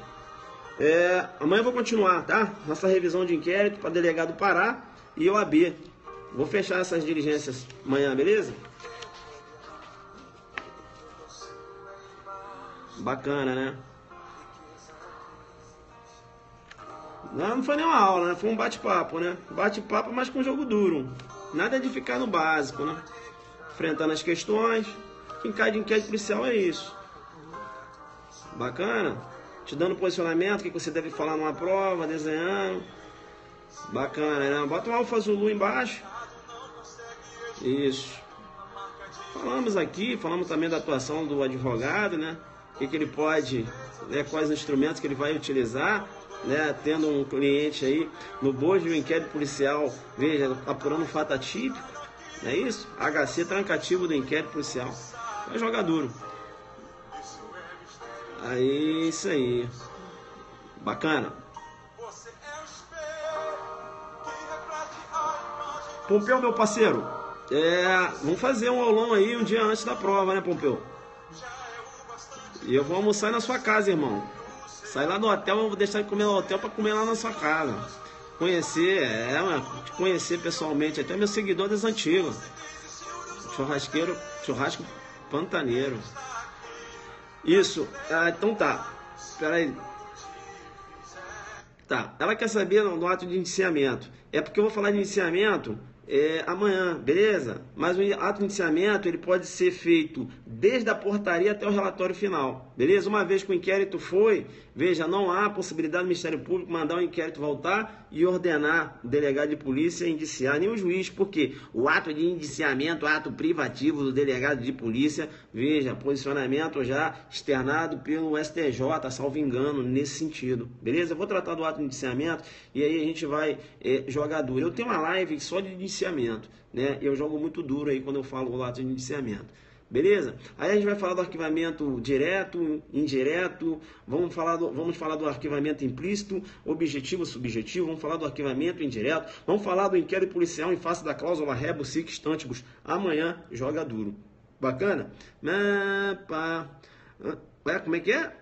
Amanhã eu vou continuar, tá? Nossa revisão de inquérito para delegado Pará e OAB. Vou fechar essas diligências amanhã, beleza? Bacana, né? Não foi nem uma aula, né? Foi um bate-papo, né? Bate-papo, mas com jogo duro. Nada de ficar no básico, né? Enfrentando as questões. Quem cai de inquérito policial é isso. Bacana? Te dando posicionamento, o que você deve falar numa prova, desenhando. Bacana, né? Bota um Alfa Zulu embaixo. Isso. Falamos aqui, falamos também da atuação do advogado, né? O que ele pode, quais instrumentos que ele vai utilizar, né? Tendo um cliente aí no bojo de um inquérito policial, veja, apurando um fato atípico, não é isso? HC trancativo do inquérito policial. Vai jogar duro. Aí, isso aí. Bacana. Pompeu, meu parceiro. Vamos fazer um aulão aí um dia antes da prova, né, Pompeu? E eu vou almoçar na sua casa, irmão. Sair lá do hotel, eu vou deixar de comer no hotel para comer lá na sua casa. Conhecer, te conhecer pessoalmente. Até meu seguidor das antigas. Churrasco pantaneiro. Isso. Então tá. Espera aí. Tá. Ela quer saber no ato de indiciamento. É porque eu vou falar de indiciamento amanhã, beleza? Mas o ato de indiciamento ele pode ser feito desde a portaria até o relatório final, beleza? Uma vez que o inquérito foi, veja, não há possibilidade do Ministério Público mandar o inquérito voltar e ordenar o delegado de polícia indiciar nem o juiz, porque o ato de indiciamento, ato privativo do delegado de polícia, veja, posicionamento já externado pelo STJ, salvo engano, nesse sentido, beleza? Eu vou tratar do ato de indiciamento e aí a gente vai jogar duro. Eu tenho uma live só de indiciamento, né? Eu jogo muito duro aí quando eu falo o ato de indiciamento. Beleza? Aí a gente vai falar do arquivamento direto, indireto, vamos falar do arquivamento implícito, objetivo, subjetivo, vamos falar do arquivamento indireto, vamos falar do inquérito policial em face da cláusula rebus sic stantibus. Amanhã joga duro. Bacana? Como é que é?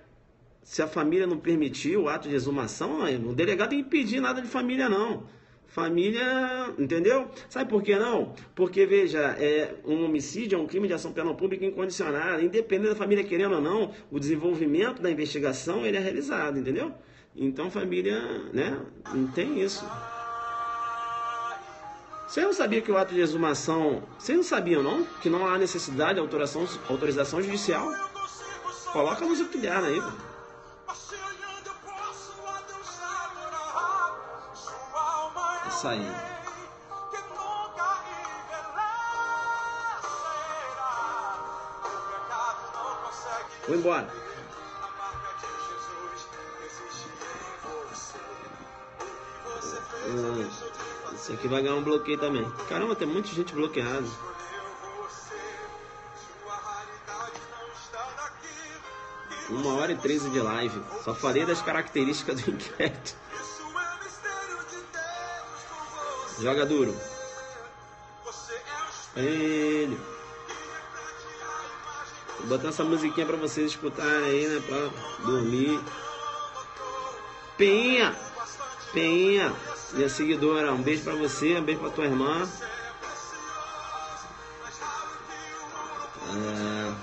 Se a família não permitir o ato de exumação, o delegado tem que pedir nada de família não. Família, entendeu? Sabe por que não? Porque, veja, um homicídio é um crime de ação penal pública incondicionada. Independente da família querendo ou não, o desenvolvimento da investigação ele é realizado, entendeu? Então, família, né, não tem isso. Vocês não sabiam que o ato de exumação... Vocês não sabiam, não? Que não há necessidade de autorização judicial? Coloca a música criada aí, pô. Aí. Vou embora. Esse aqui vai ganhar um bloqueio também. Caramba, tem muita gente bloqueada. Uma hora e 13 de live. Só falei das características do inquérito. Joga duro. Ele. Vou botar essa musiquinha pra vocês escutarem aí, né? Pra dormir. Peinha. Peinha. Minha seguidora, um beijo pra você, um beijo pra tua irmã.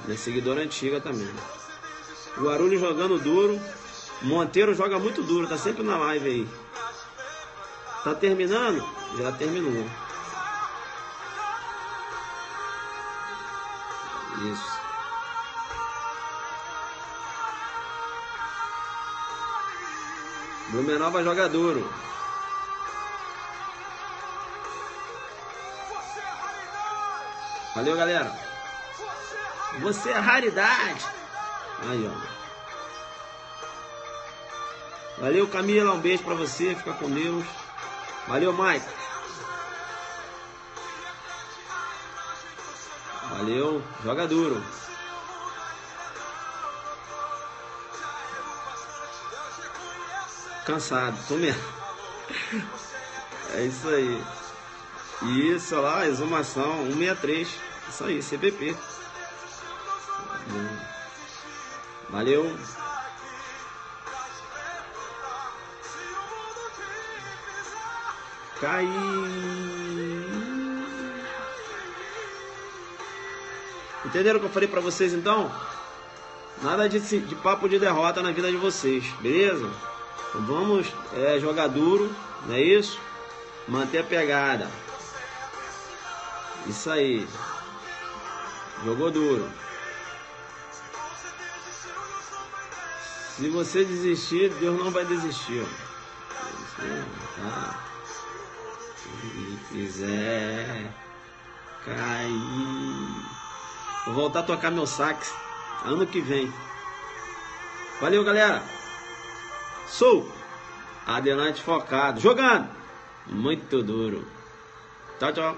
Minha seguidora antiga também. Guarulhos jogando duro. Monteiro joga muito duro, tá sempre na live aí. Tá terminando? Já terminou. Isso. Blumenau vai jogar duro. Valeu, galera. Você é raridade. Aí, ó. Valeu, Camila. Um beijo pra você. Fica com Deus. Valeu, Mike. Valeu. Joga duro. Cansado. Tô mesmo. É isso aí. Isso, olha lá. Exumação 163. Isso aí, CBP. Valeu. Cai. Entenderam o que eu falei pra vocês então? Nada de papo de derrota na vida de vocês, beleza? Então vamos jogar duro, não é isso? Manter a pegada. Isso aí. Jogou duro. Se você desistir, Deus não vai desistir. Tá? Se quiser cair, vou voltar a tocar meu sax ano que vem. Valeu, galera. Sou Adelante Focado, jogando muito duro. Tchau, tchau.